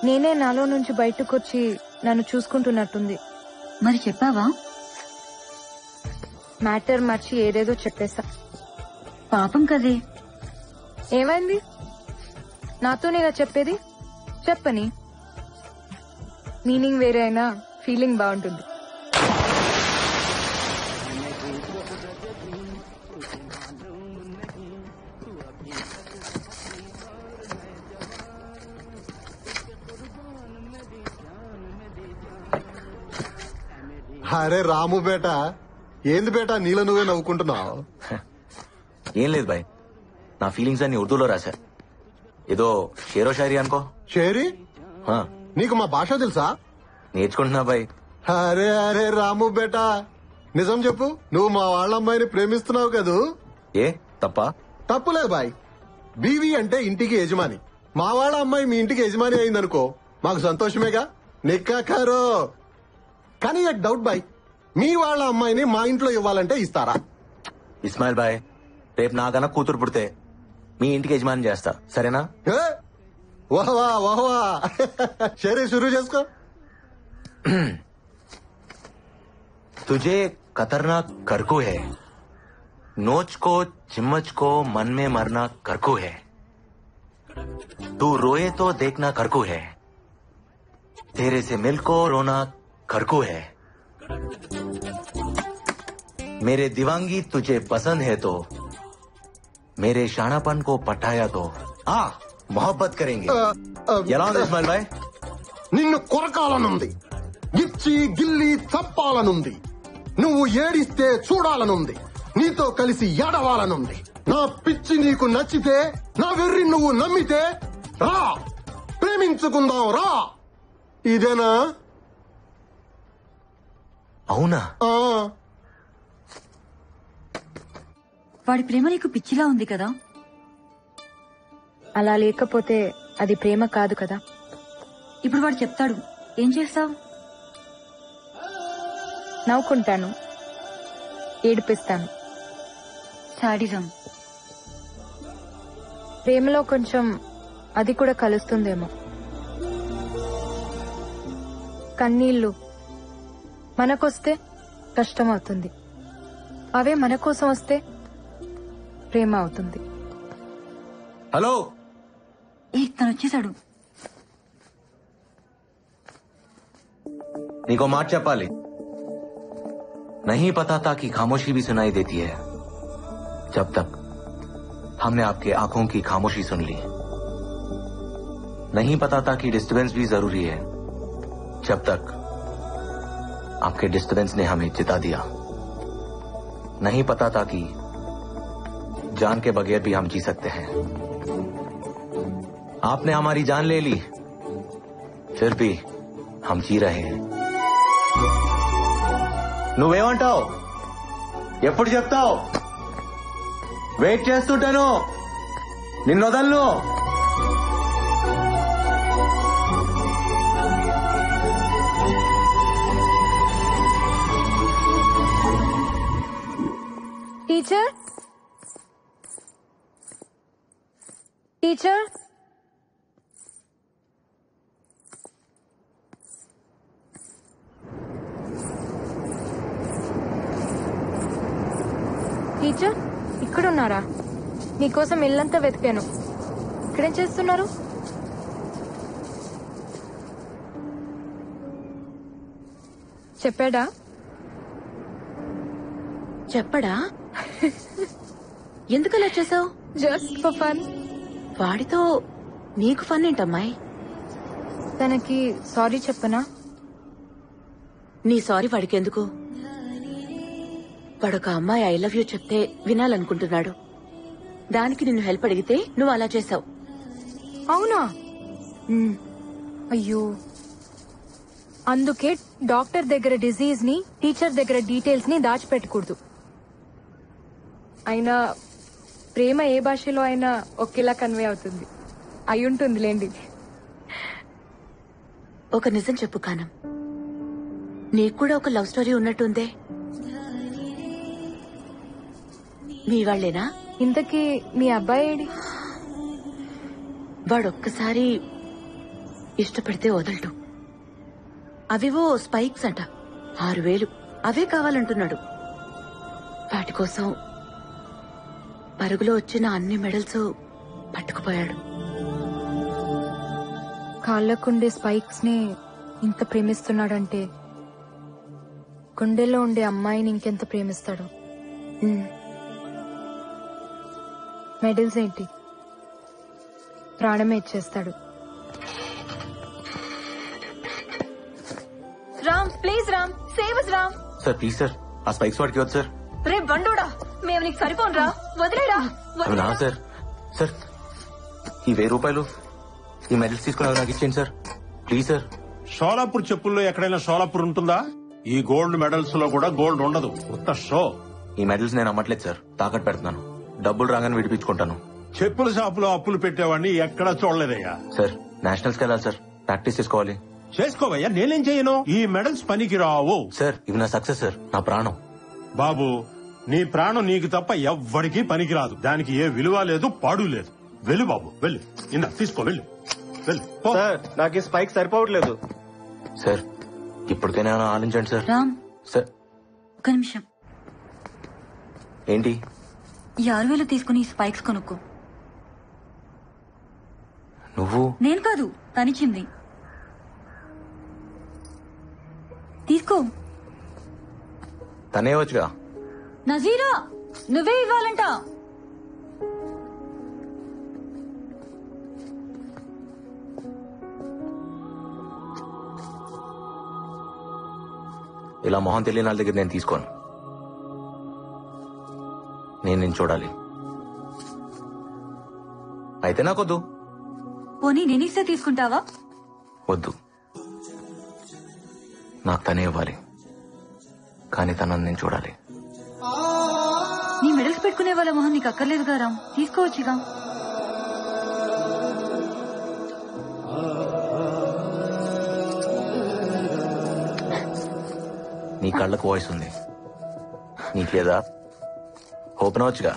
నేనే నాలో నుంచి బయటకొచ్చి నన్ను చూసుకుంటున్నట్టుంది. మరి చెప్పావా? మ్యాటర్ మర్చి ఏదేదో చెప్పేశా. పాపం కదే. ఏమైంది? నాతోనేగా చెప్పేది, చెప్పని. మీనింగ్ వేరే అయినా ఫీలింగ్ బాగుంటుంది. అరే రాము బేట, ఏంది బేట నీలో నువ్వే నవ్వుకుంటున్నావు? ఏం లేదు బాయ్, నా ఫీలింగ్స్ అన్ని ఉర్దూలో రాశా. ఏదో షేరో షాయరీ అనుకో. షేరీ? నీకు మా భాష తెలుసా? నేర్చుకుంటున్నా బాయ్. అరే అరే రాము బేట, నిజం చెప్పు, నువ్వు మా వాళ్ళ అమ్మాయిని ప్రేమిస్తున్నావు కదూ? ఏ తప్ప? తప్పులేదు బాయ్. బీవీ అంటే ఇంటికి యజమాని. మా వాళ్ళ అమ్మాయి మీ ఇంటికి యజమాని అయిందనుకో, మాకు సంతోషమేగా. నిక్కాకారో. కానీ ఒక డౌట్ బాయ్, మీ వాళ్ళ అమ్మాయిని మా ఇంట్లో ఇవ్వాలంటే ఇస్తారా? ఇస్మాయిల్ బాయ్, రేపు నాకన్నా కూతురు పుడితే మీ ఇంటికి యజమాని చేస్తా, సరేనా? వాహ్వా వాహ్వా. సరే షురూ చేసుకో. तुझे खतरनाक करकू है, नोच को चिम्मच को मन में मरना करकू है, तू रोए तो देखना करकू है, तेरे से मिल को रोना करकू है, मेरे दीवांगी तुझे पसंद है तो मेरे शानापन को पटाया तो मोहब्बत करेंगे. ఎలా ఉంది ఇస్మాయిల్ భాయ్? నిన్ను కొరకాలనుంది, గిచ్చి గిల్లి చంపాలనుంది, నువ్వు ఏడిస్తే చూడాలనుంది, నీతో కలిసి ఏడవాలనుంది. నా పిచ్చి నీకు నచ్చితే, నా వెర్రి నువ్వు నమ్మితే రా, ప్రేమించుకుందాం రా. ఇదేనా? అవునా? వాడి ప్రేమ నీకు పిచ్చిలా ఉంది కదా? అలా లేకపోతే అది ప్రేమ కాదు కదా. ఇప్పుడు వాడు చెప్తాడు, ఏం చేస్తావు? నవ్వుకుంటాను, ఏడిపిస్తాను. సాడిజం. ప్రేమలో కొంచెం అది కూడా కలుస్తుందేమో. కన్నీళ్లు మనకొస్తే కష్టం అవుతుంది, అవే మన కోసం వస్తే ప్రేమ అవుతుంది. హలో, తను వచ్చేసాడు. నీకో మాట చెప్పాలి. नहीं पता था कि खामोशी भी सुनाई देती है, जब तक हमने आपके आंखों की खामोशी सुन ली. नहीं पता था कि डिस्टर्बेंस भी जरूरी है, जब तक आपके डिस्टर्बेंस ने हमें जिता दिया. नहीं पता था कि जान के बगैर भी हम जी सकते हैं. आपने हमारी जान ले ली, फिर भी हम जी रहे हैं. నువ్వేమంటావు? ఎప్పుడు చెప్తావు? వెయిట్ చేస్తుంటాను, నిన్నొదలను. టీచర్, టీచర్, టీచర్ ఇక్కడున్నారా? మీకోసం ఇల్లంతా వెతికాను. ఇక్కడేం చేస్తున్నారు? చెప్పాడా? చెప్పడా? ఎందుకలా చేసావు? Just for fun. వాడితో నీకు ఫన్ ఏంటమ్మాయి? తనకి సారీ చెప్పనా? నీ సారీ వాడికి ఎందుకు? వాడొక అమ్మాయి ఐ లవ్ యూ చెప్తే వినాలనుకుంటున్నాడు. దానికి నిన్ను హెల్ప్ అడిగితే నువ్వు అలా చేసావు. అవునా? అయ్యో, అందుకే డాక్టర్ దగ్గర డిజీజ్ ని, టీచర్ దగ్గర డీటెయిల్స్ ని దాచిపెట్టకూడదు. అయినా ప్రేమ ఏ భాషలో అయినా ఒకేలా కన్వే అవుతుంది. అయి ఉంటుంది లేండి. ఒక నిజం చెప్పు కానం, నీకు కూడా ఒక లవ్ స్టోరీ ఉన్నట్టుందే. మీ వాళ్లేనా? ఇంతకీ మీ అబ్బాయి ఏడి? వాడొక్కసారి ఇష్టపడితే వదలటం. అవివో స్పైక్స్ అంట 6,000 అవే కావాలంటున్నాడు. వాటి కోసం పరుగులో వచ్చిన అన్ని మెడల్స్ పట్టుకుపోయాడు. కాళ్ళకుండే స్పైక్స్ ని ఇంత ప్రేమిస్తున్నాడంటే గుండెల్లో ఉండే అమ్మాయిని ఇంకెంత ప్రేమిస్తాడు. మెడల్స్ ఏంటి, ప్రాణమే ఇచ్చేస్తాడు. Ram please Ram, save us Ram. Sir please sir, ఆ స్పైక్స్ వాడికి వద్దు సార్. రే బండోడా, మేము నీకు సరిపోనురా, వదిలేరా. అవి నా సార్. సార్ ఈ 1000 రూపాయలు ఈ మెడల్స్ తీసుకుని అవి నాకు ఇచ్చేయండి సార్ ప్లీజ్ సార్. షోలాపూర్ చెప్పుల్లో ఎక్కడైనా షోలాపూర్ ఉంటుందా? ఈ గోల్డ్ మెడల్స్ లో కూడా గోల్డ్ ఉండదు, ఉత్త షో. ఈ మెడల్స్ నేను అమ్మట్లేదు సార్, తాకట్టు పెడుతున్నాను. డబ్బులు రాగానే విడిపించుకుంటాను. చెప్పుల షాపులో అప్పులు పెట్టేవాడిని ఎక్కడా చూడలేదయ్యా. సార్ నేషనల్స్ కి వెళ్ళాలి సార్, ప్రాక్టీస్ చేసుకోవాలి. చేసుకోవయ్యా, నేనేం చేయను. ఈ మెడల్స్ పనికి రావు సార్. ఇవి నా సక్సెస్ సార్, నా ప్రాణం. బాబు నీ ప్రాణం నీకు తప్ప ఎవ్వడికి పనికిరాదు. దానికి ఏ విలువ లేదు, పాడు లేదు. వెళ్ళు బాబు, వెళ్ళు. ఇందా తీసుకో, వెళ్ళు వెళ్ళు. సార్ నాకు ఈ స్పైక్ సరిపోవట్లేదు సార్. ఇప్పటికైనా ఆలోచించండి సార్. రామ్ సార్ ఒక నిమిషం. ఏంటి? ఈ 6,000 తీసుకుని స్పైక్స్ కొనుక్కో. నువ్వు? నేను కాదు, తనిచ్చింది. తీసుకో. తనే వచ్చుగా. నజీరా నువ్వే ఇవ్వాలంట. ఇలా మొహం తెలియని వాళ్ళ దగ్గర నేను తీసుకోను. నేను చూడాలి. అయితే నాకొద్దు. పోనీ నేనిస్తే తీసుకుంటావా? వద్దు, నాకు తనే ఇవ్వాలి, కానీ తనని నేను చూడాలి. నీ మెడల్స్ పెట్టుకునే వాళ్ళ మొహం నీకు అక్కర్లేదుగా రామ్, తీసుకోవచ్చుగా. నీ కళ్ళకు వాయిస్ ఉంది, నీకు లేదా? ఓపెన్ అవచ్చుగా.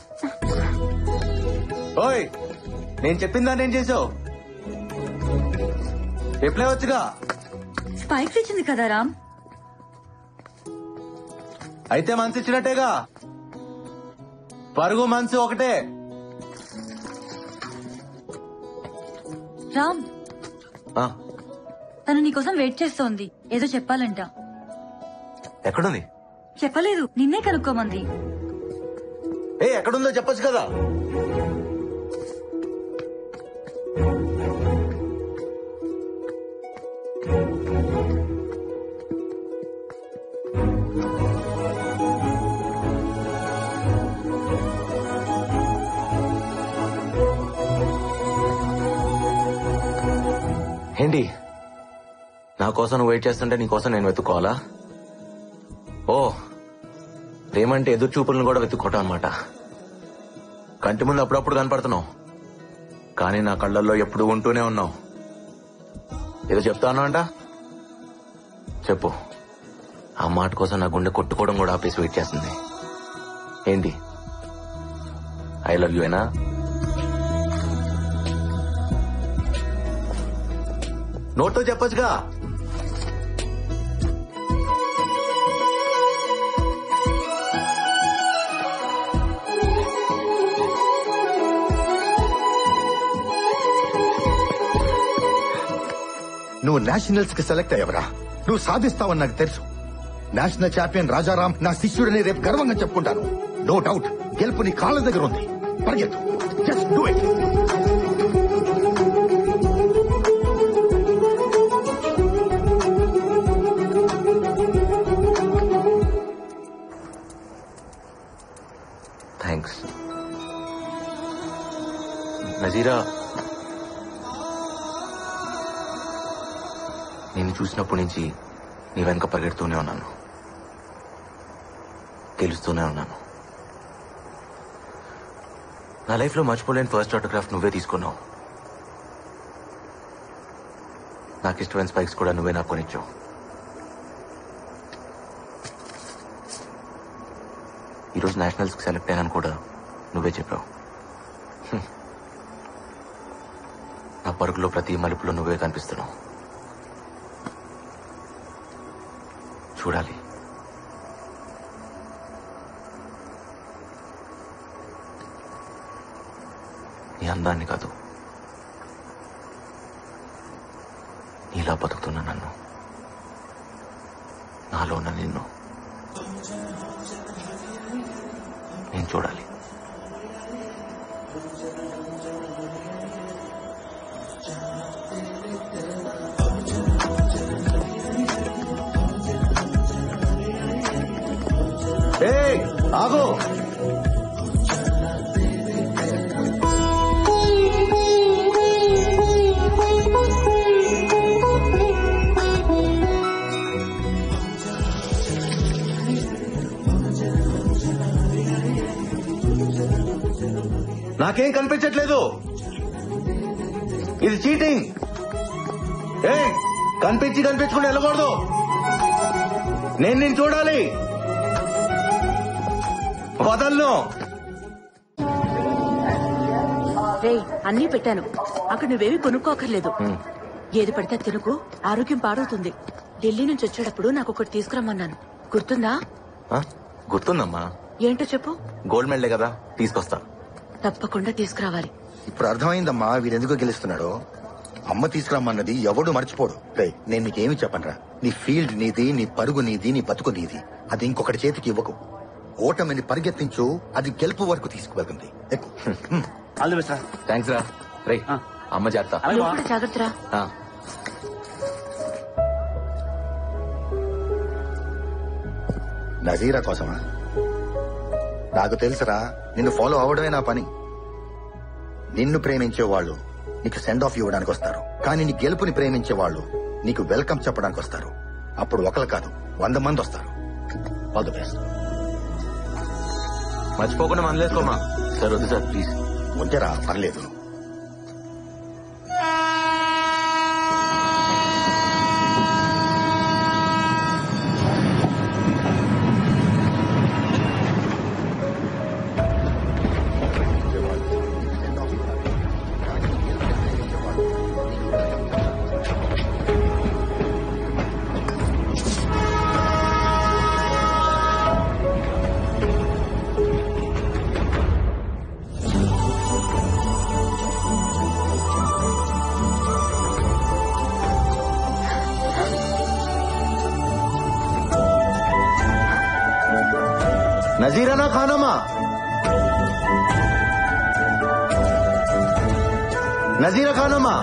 ఓయ్, నేను చెప్పిందా నేను చేసావు? రిప్లై వచ్చుగా. స్పైక్స్ ఇచ్చింది కదా రామ్. అయితే మనసు ఇచ్చినట్టేగా. పరుగు మనసు ఒకటే. రామ్ తను నీకోసం వెయిట్ చేస్తోంది, ఏదో చెప్పాలంట. ఎక్కడుంది? చెప్పలేదు, నిన్నే కనుక్కోమంది. ఎక్కడుందో చెప్పొచ్చు కదా. ఏంటి, నా కోసం నువ్వు వెయిట్ చేస్తుంటే నీ కోసం నేను వెతుక్కోవాలా? ఓ, ప్రేమంటే ఎదురు చూపులను కూడా వెతుక్కోవటం అనమాట. కంటి ముందు అప్పుడప్పుడు కనపడుతున్నావు, కానీ నా కళ్ళల్లో ఎప్పుడు ఉంటూనే ఉన్నావు. ఏదో చెప్తాను అంట, చెప్పు. ఆ మాట కోసం నా గుండె కొట్టుకోవడం కూడా ఆపేసి వెయిట్ చేస్తుంది. ఏంటి, ఐ లవ్ యూ ఏనా? నోట్తో చెప్పొచ్చుగా. నువ్వు నేషనల్స్ కి సెలెక్ట్ అయ్యవరా, నువ్వు సాధిస్తావని నాకు తెలుసు. నేషనల్ ఛాంపియన్ రాజారాం నా శిష్యుడని రేపు గర్వంగా చెప్పుకుంటాను. నో డౌట్, గెలుపు నీ కాళ్ళ దగ్గర ఉంది. పరిగెత్తు, just do it. Thanks Nazira. నేను చూసినప్పటి నుంచి నీ వెనక పరిగెడుతూనే ఉన్నాను, గెలుస్తూనే ఉన్నాను. నా లైఫ్ లో మర్చిపోలేని ఫస్ట్ ఆటోగ్రాఫ్ నువ్వే తీసుకున్నావు. నాకు ఇష్టమైన స్పైక్స్ కూడా నువ్వే నాకు కొనిచ్చావు. ఈరోజు నేషనల్స్ కి సెలెక్ట్ అయినాను కూడా నువ్వే చెప్పావు. నా పరుగులో ప్రతి మలుపులో నువ్వే కనిపిస్తున్నావు. చూడాలి. నీ అందాన్ని కాదు, నీలా బతుకుతున్నా నన్ను, నాలో ఉన్న నిన్ను నేను చూడాలి. ఆగో, నాకేం కనిపించట్లేదు. ఇది చీటింగ్. కనిపించకుండా వెళ్ళకూడదు. నేను నిన్ను చూడాలి. వదలను. రే, అన్నీ పెట్టాను. అక్కడ నువ్వేమీ కొనుక్కోకర్లేదు. ఏది పడితే తినుకు, ఆరోగ్యం పాడవుతుంది. ఢిల్లీ నుంచి వచ్చేటప్పుడు నాకు ఒకటి తీసుకురమ్మన్నాను, గుర్తుందా? గుర్తుందమ్మా. ఏంటో చెప్పు. గోల్డ్ మెడలే కదా, తీసుకొస్తా. తప్పకుండా తీసుకురావాలి. ఇప్పుడు అర్థమైందమ్మా వీడెందుకో గెలుస్తున్నాడో. అమ్మ తీసుకురమ్మన్నది ఎవడు మర్చిపోడు. రే, నేను నీకేమి చెప్పనరా. నీ ఫీల్డ్ నీది, నీ పరుగు నీది, నీ బతుకు నీది. అది ఇంకొకటి చేతికి ఇవ్వకు. ఓటమిని పరిగెత్తించు, అది గెలుపు వరకు తీసుకువెళ్తుంది. థ్యాంక్స్ రా. రే, అమ్మ జాగ్రత్త. నువ్వు కూడా జాగ్రత్తరా. నజీరా కోసమా? నాకు తెలుసురా, నిన్ను ఫాలో అవడమే నా పని. నిన్ను ప్రేమించే వాళ్ళు నీకు సెండ్ ఆఫ్ ఇవ్వడానికి వస్తారు, కానీ నీ గెలుపుని ప్రేమించే వాళ్ళు నీకు వెల్కమ్ చెప్పడానికి వస్తారు. అప్పుడు ఒకరు కాదు, 100 మంది వస్తారు. All the best. మర్చిపోకుండా మనలేసుకోమా. సార్ వద్దు సార్, ప్లీజ్. ఉంటేరా, పర్లేదు. నజీరానా ఖానమా, నజీరా ఖానమా.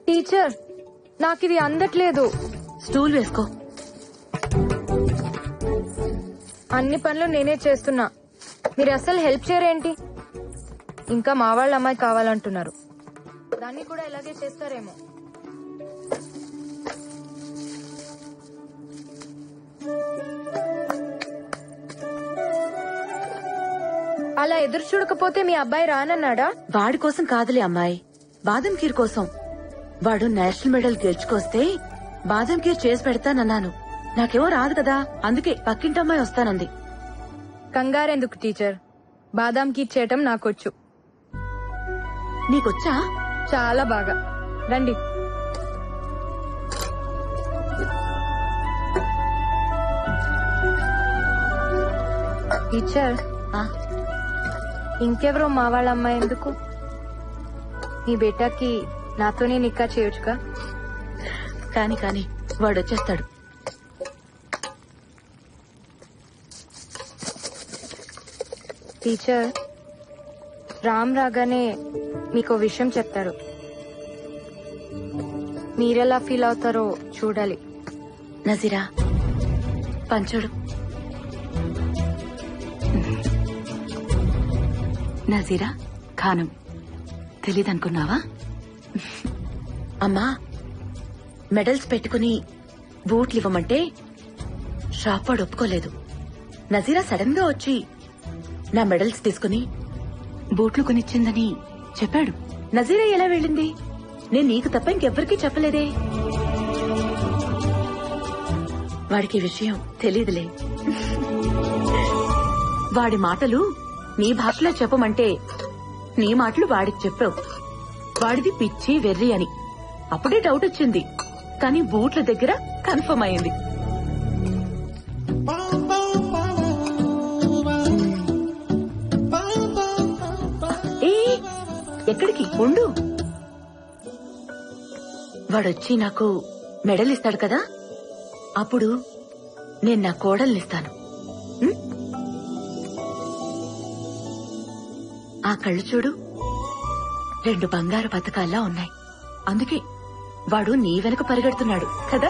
టీచర్ నాకు ఇది అందట్లేదు. స్టూల్ వేసుకో. అన్ని పనులు నేనే చేస్తున్నా, మీరు అసలు హెల్ప్ చేయరేంటి? ఇంకా మా వాళ్ళ అమ్మాయి కావాలంటున్నారు, దాన్ని కూడా ఇలాగే చేస్తారేమో. అలా ఎదురు చూడకపోతే మీ అబ్బాయి రానన్నాడా? వాడి కోసం కాదులే అమ్మాయి, బాదం ఖీర్ కోసం. వాడు నేషనల్ మెడల్ గెలుచుకొస్తే బాదం ఖీర్ చేసి పెడతానన్నాను. నాకేమో రాదు కదా, అందుకే పక్కింటమ్మాయి వస్తానంది. కంగారెందుకు టీచర్, బాదాం కీర్ చేయటం నాకొచ్చు. నీకొచ్చా? చాలా బాగా. రండి. టీచర్, ఇంకెవరో మా వాళ్ళ అమ్మాయి ఎందుకు? మీ బేటాకి నాతోనే నిక్కా చేయొచ్చుగా. కాని కాని వాడొచ్చేస్తాడు. టీచర్, రామ్ రాగానే మీకు విషయం చెప్తాడు, మీరెలా ఫీల్ అవుతారో చూడాలి. నజీరా పంచుడు. నజీరా ఖానం తెలీదనుకున్నావా? అమ్మా, మెడల్స్ పెట్టుకుని బూట్లు ఇవ్వమంటే షాప్ వాడు ఒప్పుకోలేదు. నజీరా సడన్ గా వచ్చి నా మెడల్స్ తీసుకుని బూట్లు కొనిచ్చిందని చెప్పాడు. నజీరా ఎలా వెళ్ళింది? నేను నీకు తప్ప ఇంకెవ్వరికీ చెప్పలేదే. వాడికి ఈ విషయం తెలీదులే. వాడి మాటలు నీ భాషలో చెప్పమంటే నీ మాటలు వాడికి చెప్పావు. వాడిది పిచ్చి వెర్రి అని అప్పుడే డౌట్ వచ్చింది, కానీ బూట్ల దగ్గర కన్ఫర్మ్ అయింది. ఎక్కడికి ఉండు, వాడొచ్చి నాకు మెడల్ ఇస్తాడు కదా, అప్పుడు నేను నా కోడల్నిస్తాను. ఆ కళ్ళు చూడు, 2 బంగారు పథకాల్లా ఉన్నాయి. అందుకే వాడు నీ వెనక పరిగెడుతున్నాడు కదా.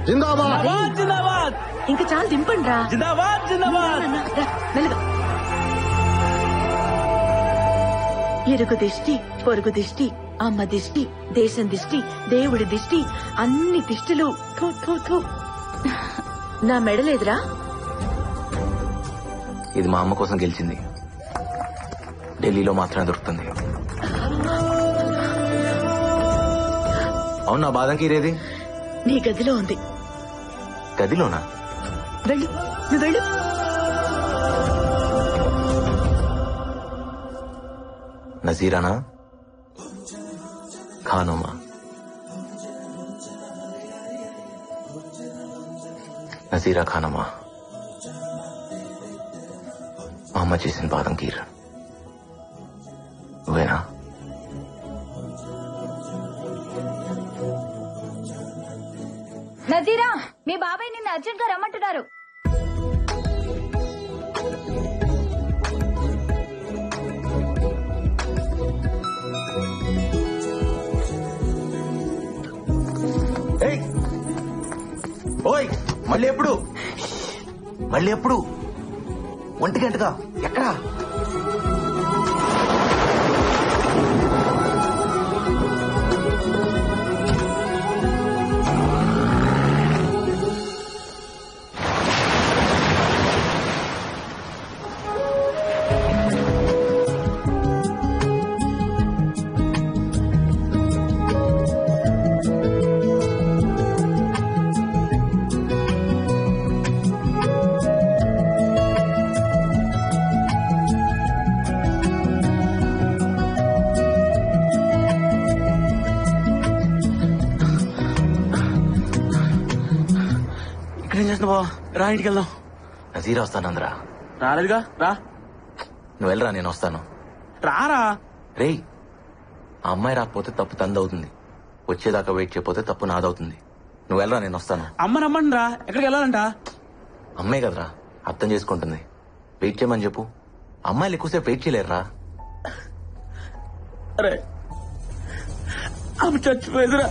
జిందాబాద్ జిందాబాద్. ఇంకా చాలా దింపండి రా. జిందాబాద్ జిందాబాద్. మెలుగా. ఇరుగు దిష్టి, పొరుగు దిష్టి, అమ్మ దిష్టి, దేశం దిష్టి, దేవుడి దిష్టి, అన్ని దిష్టిలు. థూ థూ థూ. నా మెడలేదురా. ఇది మా అమ్మ కోసం గెలిచింది, ఢిల్లీలో మాత్రమే దొరుకుతుంది. అవునా, బాదం కీర్ ఏది? నీ గదిలో ఉంది. గదిలోనా? వెళ్ళు, నువ్వు వెళ్ళు. నజీరానా ఖానోమా? నజీరా ఖానోమా, మా అమ్మ చేసిన బాదం కీర్ నువ్వేనా? నజీరా, మీ బాబాయ్ నిన్ను అర్జెంట్ గా రమ్మంటున్నారు. ఓయ్, మళ్ళీ ఎప్పుడు? మళ్ళీ ఎప్పుడు? 1 గంటగా? ఎక్కడా? ఇక్కడేం చేస్తున్నావా? రా, ఇంటికి వెళ్దాం. నజీరా వస్తానందరా. రాలేదుగా రా. నువ్వు వెళ్ళరా, నేను వస్తాను. రారా. రేయ్, ఆ అమ్మాయి రాకపోతే తప్పు తందవుతుంది. వచ్చేదాకా వెయిట్ చేయకపోతే తప్పు నాదవుతుంది. నువ్వు వెళ్ళరా, నేను వస్తాను. అమ్మ రమ్మని రా. ఎక్కడికి వెళ్ళాలంట? అమ్మాయి కదరా, అర్థం చేసుకుంటుంది. వెయిట్ చేయమని చెప్పు. అమ్మాయిలు ఎక్కువసేపు వెయిట్ చేయలేరురా. అరే అమ్మ చచ్చిపోయేదిరా.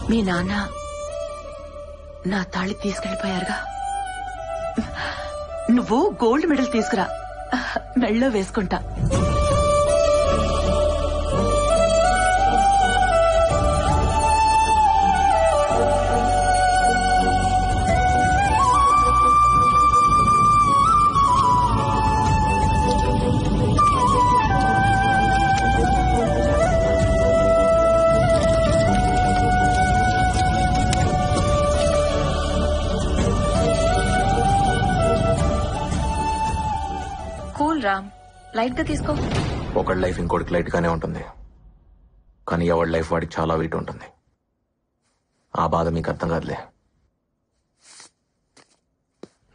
మీ నాన్న నా తాళి తీసుకెళ్లిపోయారుగా. నువ్వు గోల్డ్ మెడల్ తీసుకురా, మెళ్ళో వేసుకుంటా. రామ్, లైట్ గా తీసుకో. ఒకటి లైఫ్ ఇంకోటికి లైట్ గానే ఉంటుంది, కానీ ఎవరి లైఫ్ వాడికి చాలా వెయిట్ ఉంటుంది. ఆ బాధ మీకు అర్థం కాదులే.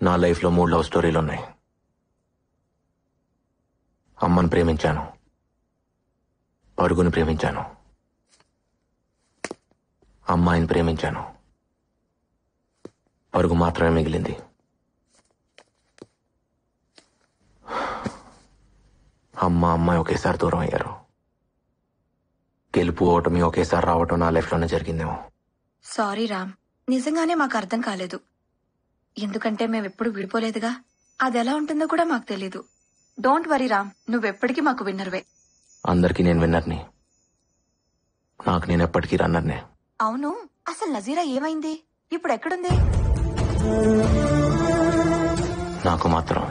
నా లైఫ్ లో 3 లవ్ స్టోరీలు ఉన్నాయి. అమ్మని ప్రేమించాను, పరుగుని ప్రేమించాను, అమ్మాయిని ప్రేమించాను. పరుగు మాత్రమే మిగిలింది. అమ్మాయి ఒకేసారి దూరం అయ్యారు. గెలుపు ఓటమి ఒకేసారి రావటం నా లైఫ్ లోనే జరిగిందేమో. సారీ రామ్, నిజంగానే మాకు అర్థం కాలేదు. ఎందుకంటే మేమెప్పుడు విడిపోలేదుగా. అది ఎలా ఉంటుందో కూడా మాకు తెలీదు. డోంట్ వరీ రామ్, నువ్వెప్పటికీ మాకు విన్నర్వే. అందరికీ నేను విన్నర్ని, నాకు నేను ఎప్పటికీ రన్నర్నే. అవును, అసలు నజీరా ఏమైంది? ఇప్పుడు ఎక్కడుంది? నాకు మాత్రం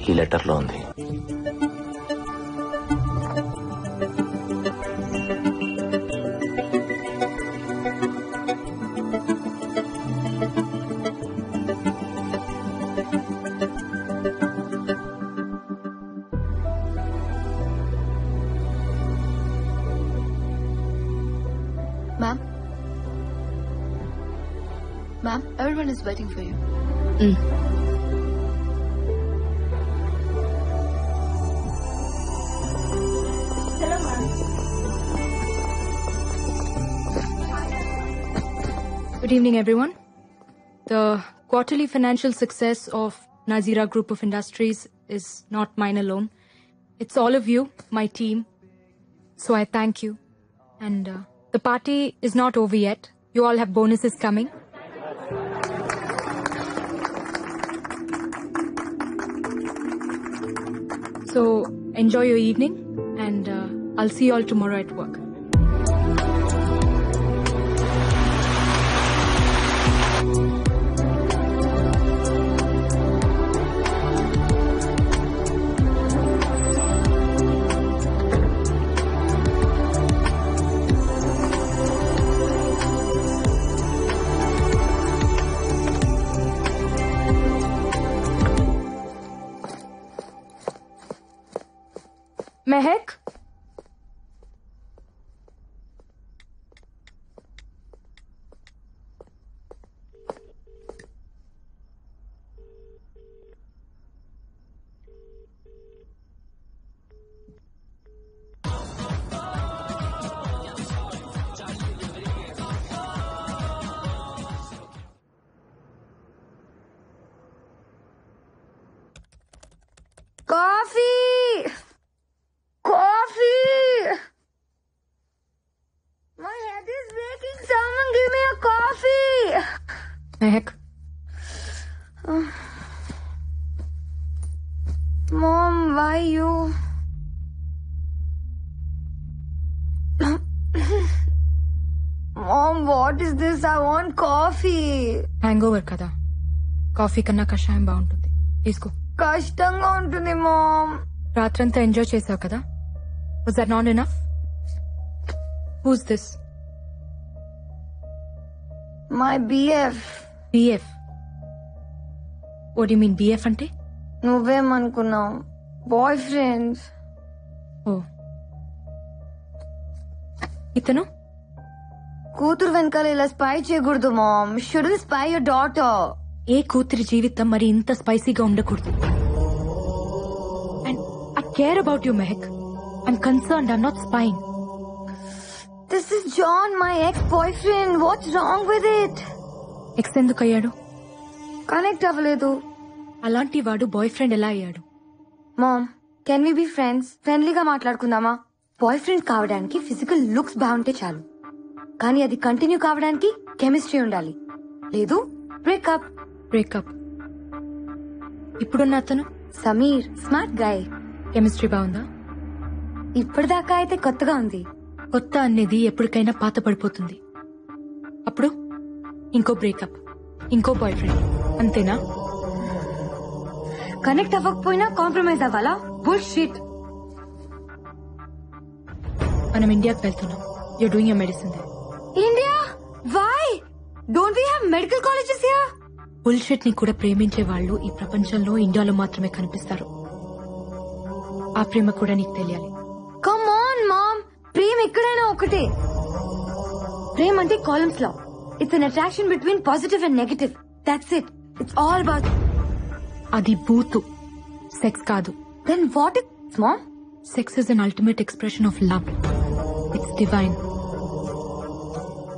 ఈ లెటర్లో ఉంది. Ma'am, everyone is waiting for you. Hello, ma'am. Good evening, everyone. The quarterly financial success of Nazira Group of Industries is not mine alone. It's all of you, my team. So I thank you. And the party is not over yet. You all have bonuses coming. So enjoy your evening and I'll see you all tomorrow at work. Mehak? Coffee! Coffee! My head is breaking. Someone give me a coffee! Mehak? Mom, why you? Mom, what is this? I want coffee. Hangover kada. Coffee కన్నా కషాయం బాగుంటుంది. తీసుకో. కష్టంగా ఉంటుంది ma'am. రాత్రంతా enjoy చేసావు కదా. Was that not enough? Who's this? My BF. BF? What do you mean BF అంటే? నువ్వేమనుకున్నావు? Boy friends. ఓ. ఇతను? కూతురు వెనకాల ఇలా స్పై చేయకూడదు mom. Shouldn't spy your daughter. ఏ కూతురి జీవితం మరి ఇంత స్పైసీగా ఉండకూడదు. And I care about you Mehak. I'm concerned. I'm not spying. This is John, my ex boy friend. What's wrong with it? Ex ఎందుకు అయ్యాడు? కనెక్ట్ అవ్వలేదు. అలాంటి వాడు బాయ్ ఫ్రెండ్ ఎలా అయ్యాడు? Mom, can we be friends? ఫ్రెండ్లీగా మాట్లాడుకుందామా? బాయ్ ఫ్రెండ్ కావడానికి ఫిజికల్ లుక్స్ బాగుంటే చాలు, కానీ అది కంటిన్యూ కావడానికి కెమిస్ట్రీ ఉండాలి. లేదు బ్రేకప్. బ్రేకప్. ఇప్పుడున్న అతను సమీర్, స్మార్ట్ గాయ్. కెమిస్ట్రీ బాగుందా? ఇప్పటిదాకా అయితే కొత్తగా ఉంది. కొత్త అనేది ఎప్పటికైనా పాత పడిపోతుంది. అప్పుడు ఇంకో బ్రేకప్, ఇంకో బాయ్ ఫ్రెండ్, అంతేనా? కనెక్ట్ అవ్వకపోయినా కాంప్రమైజ్ అవ్వాలా? బుల్షిట్. మనం ఇండియాకి వెళ్తున్నాం. You're doing your medicine there. India? Why? Don't we have medical colleges here? Bullshit ని కూడా ప్రేమించే వాళ్ళు ఈ ప్రపంచంలో ఇండియాలో మాత్రమే కనిపిస్తారు. ఆ ప్రేమ కూడా నీకు తెలియాలి. కమ్ ఆన్ మామ్, ప్రేమ ఎక్కడైనా ఒకటే. ప్రేమ అంటే కాలమ్స్ లో. It's an attraction between positive and negative. That's it. It's all about. అది బూతు, సెక్స్ కాదు. Then what it's mom? Sex is an ultimate expression of love. It's divine.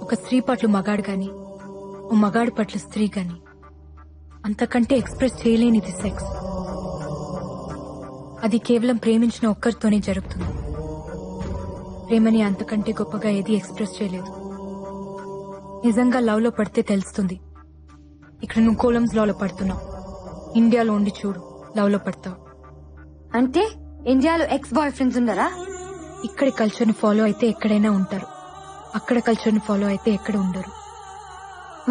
ఒక స్త్రీ పట్ల మగాడు గాని, ఓ మగాడి పట్ల స్త్రీ గాని అంతకంటే ఎక్స్ప్రెస్ చేయలేనిది సెక్స్. అది కేవలం ప్రేమించిన ఒక్కరితోనే జరుగుతుంది. ప్రేమని అంతకంటే గొప్పగా ఏది ఎక్స్ప్రెస్ చేయలేదు. నిజంగా లవ్ లో పడితే తెలుస్తుంది. ఇక్కడ నువ్వు కోలమ్స్ లో పడుతున్నావు. ఇండియాలో ఉండి చూడు, లవ్ లో పడతావు. అంటే ఇండియాలో ఎక్స్ బాయ్ ఫ్రెండ్స్ ఉండరా? ఇక్కడి కల్చర్ ని ఫాలో అయితే ఎక్కడైనా ఉంటారు, అక్కడ కల్చర్ ని ఫాలో అయితే ఎక్కడ ఉండరు.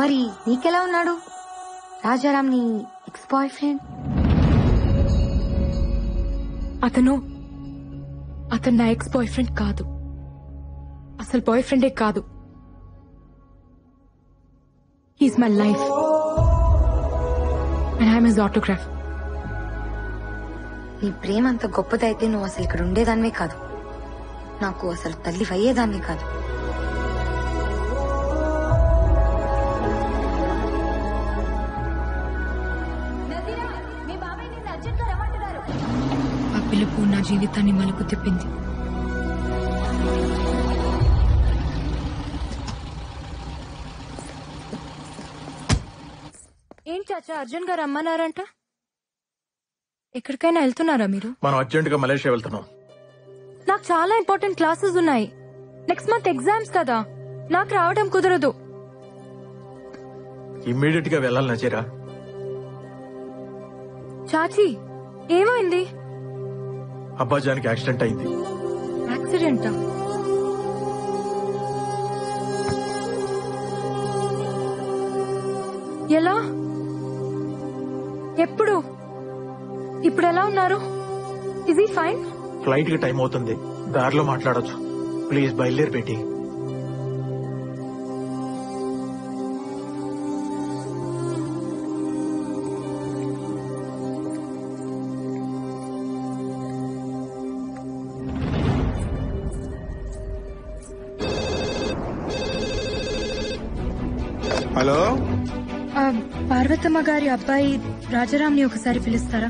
మరి నీకెలా ఉన్నాడు రాజారాం, నీ ఎక్స్ బాయ్ ఫ్రెండ్? అతను నా ఎక్స్ బాయ్ ఫ్రెండ్ కాదు. అసలు బాయ్ ఫ్రెండే కాదు. He's my life and I'm his autograph. నీ ప్రేమ అంత గొప్పదైతే నువ్వు అసలు ఇక్కడ ఉండేదాన్నే కాదు, నాకు అసలు తల్లి అయ్యేదాన్నే కాదు. ఆ పిలుపు నా జీవితాన్ని మలుపు తిప్పింది. ఏం చాచా, అర్జున్ గారు రమ్మన్నారంట. ఎక్కడికైనా వెళ్తున్నారా మీరు? మనం అర్జెంట్ గా మలేషియా వెళ్తున్నాం. నాకు చాలా ఇంపార్టెంట్ క్లాసెస్ ఉన్నాయి. నెక్స్ట్ మంత్ ఎగ్జామ్స్ కదా, నాకు రావడం కుదరదు. ఇమ్మీడియట్ గా వెళ్ళాలి నజీరా. చాచి, ఏమైంది? అబ్బాజానికి యాక్సిడెంట్ అయింది. యాక్సిడెంటా? ఎలా? ఎప్పుడు? ఇప్పుడు ఎలా ఉన్నారు? Is he fine? ఫ్లైట్ కి టైం అవుతుంది, దారిలో మాట్లాడొచ్చు. ప్లీజ్ బయలుదేరి పెట్టి. హలో, పార్వతమ్మ గారి అబ్బాయి రాజారాంని ఒకసారి పిలుస్తారా?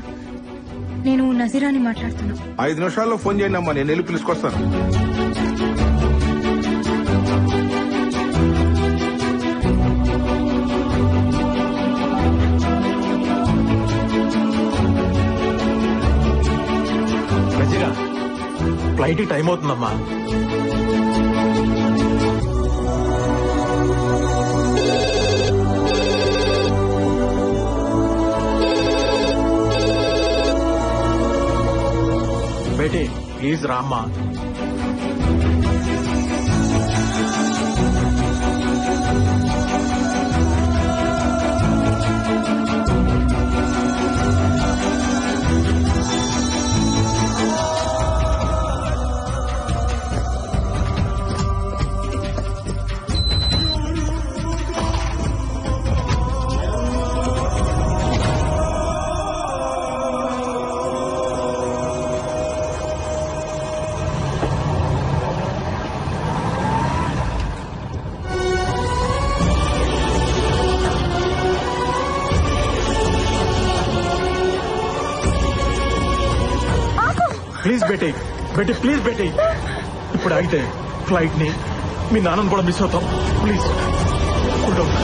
నేను నజీరాని మాట్లాడుతున్నా. 5 నిమిషాల్లో ఫోన్ చేయండి అమ్మా, నేను వెళ్ళి పిలుచుకొస్తాను. నజీరా, ఫ్లైట్ కి టైం అవుతుందమ్మా. బేటీ ప్లీజ్ రామ్మా. ప్లీజ్ బేటీ, బేటీ ప్లీజ్ బేటీ, ఇప్పుడు ఆగితే ఫ్లైట్ ని మీ నాన్నను కూడా మిస్ అవుతాం. Please cool down.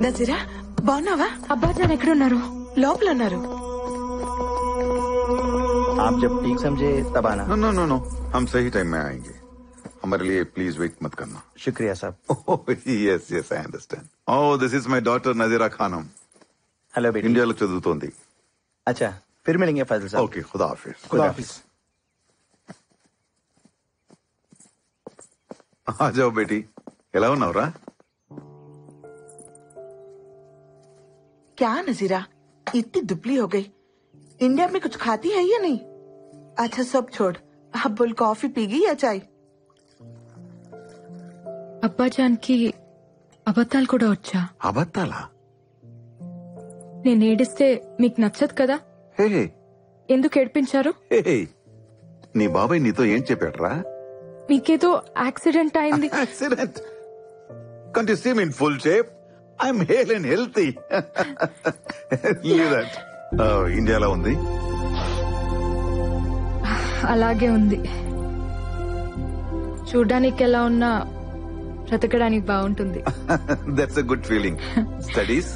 నజీరా, బాగున్నావా? అబ్బాజాన్ ఎక్కడున్నారు? లోపల ఉన్నారు. आप जब ठीक समझे तब आना. नो नो नो, हम सही टाइम में आएंगे. हमारे लिए प्लीज वेट मत करना. शुक्रिया साहब. Yes yes, I understand. Oh, this is my daughter Nazira Khanam. Hello बेटी. इंडिया లో చదువుతోంది. अच्छा, फिर मिलेंगे फाजिल साहब. ओके, खुदा हाफिज. खुदा हाफिज. आ जाओ बेटी. ఎలా ఉన్నావురా? क्या नजीरा, इतनी दुबली हो गई. इंडिया में कुछ खाती है या नहीं? अच्छा सब छोड़, अब बोल कॉफी पीगी या चाय? అబ్బాజాన్ కి అబద్ధాలు కూడా వచ్చా? అబద్ధాలా? నేను ఏడిస్తే మీకు నచ్చదు కదా? హే, ఎందుకు ఏడిపించారు? హే, నీ బాబాయ్ నీతో ఏం చెప్పాడ్రా? మీకేదో యాక్సిడెంట్ అయింది. Accident? Can't you see me in full shape? I'm hale and healthy. Leave that. ఇండియాలో ఉంది. అలాగే ఉంది. చూడ్డానికి ఎలా ఉన్నా బ్రతకడానికి బాగుంటుంది. That's a good feeling. Studies?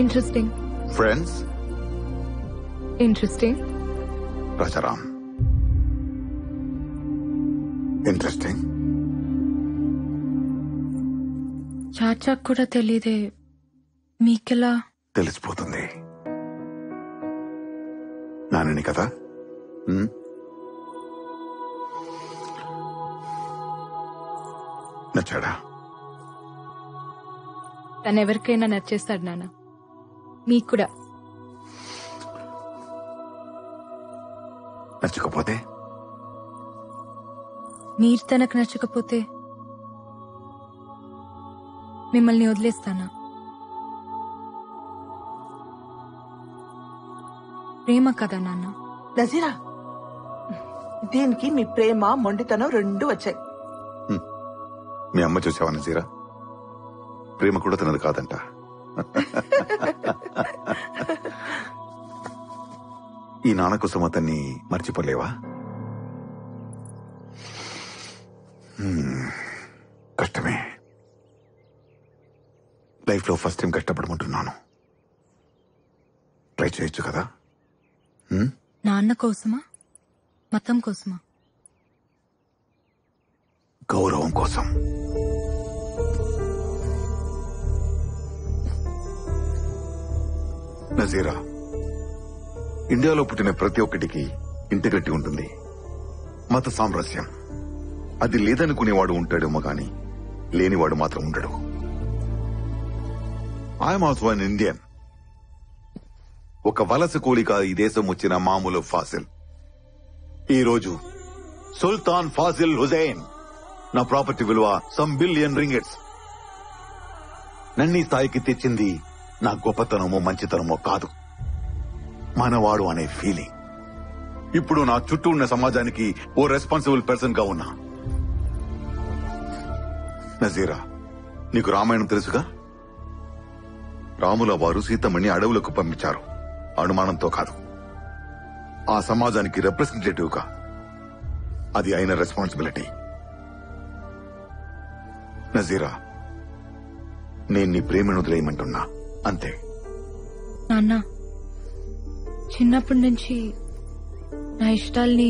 Interesting. Friends? Interesting. Rajaram? Interesting. చాచాకు కూడా తెలీదే, మీకెలా? తెలిసిపోతుంది. నానని కదా. నచ్చాడా? తను ఎవరికైనా నచ్చేస్తాడు నాన్న, మీకు కూడా. నచ్చకపోతే? మీరు తనకు నచ్చకపోతే మిమ్మల్ని వదిలేస్తానా? ప్రేమ కదా నాన్న. నజీరా, దీనికి మీ ప్రేమ మొండితనం రెండు వచ్చాయి. మీ అమ్మ చూసావా నజీరా? ప్రేమ కూడా తినదు కాదంట. ఈ నాన్న కోసం అతన్ని మర్చిపోలేవా? కష్టమే. లైఫ్ లో ఫస్ట్ టైం కష్టపడమంటున్నాను. చేయొచ్చు కదా. నాన్న కోసమా మతం కోసమా? గౌరవం కోసం. నజీరా, ఇండియాలో పుట్టిన ప్రతి ఒక్కటికి ఇంటిగట్టి ఉంటుంది. మత సామరస్యం అది లేదనుకునేవాడు ఉంటాడేమో గాని లేనివాడు మాత్రం ఉండడు. I'm also an Indian. ఒక వలస కూలిక ఈ దేశం వచ్చిన మామూలు ఫాసిల్. ఈ రోజు సుల్తాన్ ఫాజిల్ హుజైన్ నా ప్రాపర్టీ విలువ సమ్ బిలియన్ రింగిట్స్. నన్ను ఈ స్థాయికి తెచ్చింది నా గొప్పతనమో మంచితనమో కాదు, మనవాడు అనే ఫీలింగ్. ఇప్పుడు నా చుట్టూ ఉన్న సమాజానికి ఓ రెస్పాన్సిబుల్ పర్సన్ గా ఉన్నా. నజీరా, నీకు రామాయణం తెలుసుగా? రాముల వారు సీతమ్మని అడవులకు పంపించారు, అనుమానంతో కాదు. ఆ సమాజానికి రిప్రజెంటేటివ్ గా. అది ఆయన రెస్పాన్సిబిలిటీ. నజీరా, నేను నీ ప్రేమను వదిలేయమంటున్నా, అంతే. నాన్న, చిన్నప్పటి నుంచి నా ఇష్టాల్ని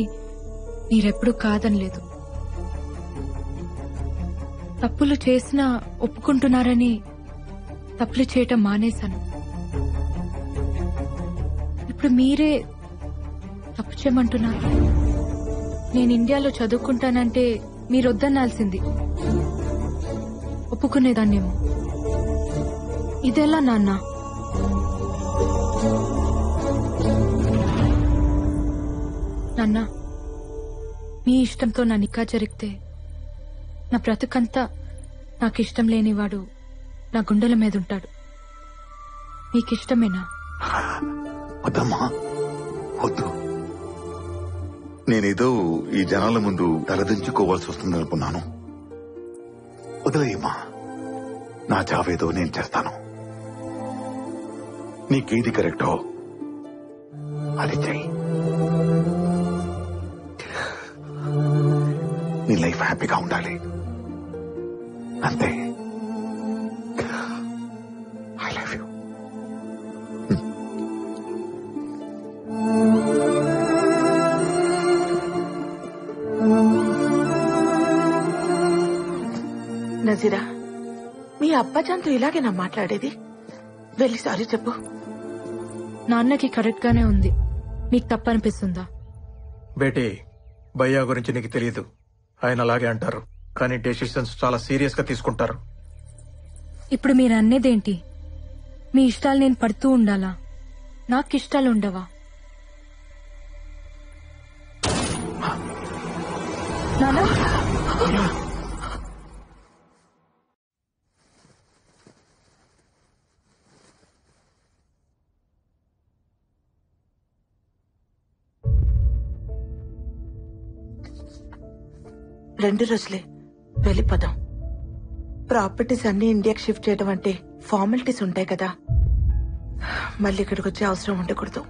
మీరెప్పుడు కాదనలేదు. తప్పులు చేసినా ఒప్పుకుంటున్నారని తప్పులు చేయటం మానేశాను. ఇప్పుడు మీరే తప్పు చేయమంటున్నారు. నేను ఇండియాలో చదువుకుంటానంటే మీరొద్దనాల్సింది, ఒప్పుకునేదాన్నేమో. ఇదెలా నాన్న? నాన్న, మీ ఇష్టంతో నా నిక్కా జరిగితే నా బ్రతుకంతా నాకిష్టం లేనివాడు నా గుండెల మీద ఉంటాడు. మీకిష్టమేనా? వద్దమ్మా, వద్దు. నేనేదో ఈ జనాల ముందు తలదించుకోవాల్సి వస్తుందనుకున్నాను. వదిలేయమ్మా, నా చావేదో నేను చేస్తాను. నీకేది కరెక్టో అది చెయ్యి. నీ లైఫ్ హ్యాపీగా ఉండాలి, అంతే. I love you. నజీరా, మీ అబ్బాజాన్తో ఇలాగేనా మాట్లాడేది? వెళ్ళి సారీ చెప్పు. నాన్నకి కరెక్ట్ గానే ఉంది, మీకు తప్పనిపిస్తుందా? బేటీ, భయ్యా గురించి నీకు తెలియదు. ఆయన అలాగే అంటారు, కానీ డెసిషన్స్ చాలా సీరియస్ గా తీసుకుంటారు. ఇప్పుడు మీరు అన్నేదేంటి? మీ ఇష్టాలు నేను పడుతూ ఉండాలా? నాకు ఇష్టాలు ఉండవా? నాన్న, రెండు రోజులే, వెళ్ళిపోదాం. ప్రాపర్టీస్ అన్ని ఇండియాకి షిఫ్ట్ చేయడం అంటే ఫార్మాలిటీస్ ఉంటాయి కదా, మళ్ళీ ఇక్కడికి వచ్చే అవసరం ఉండకూడదు.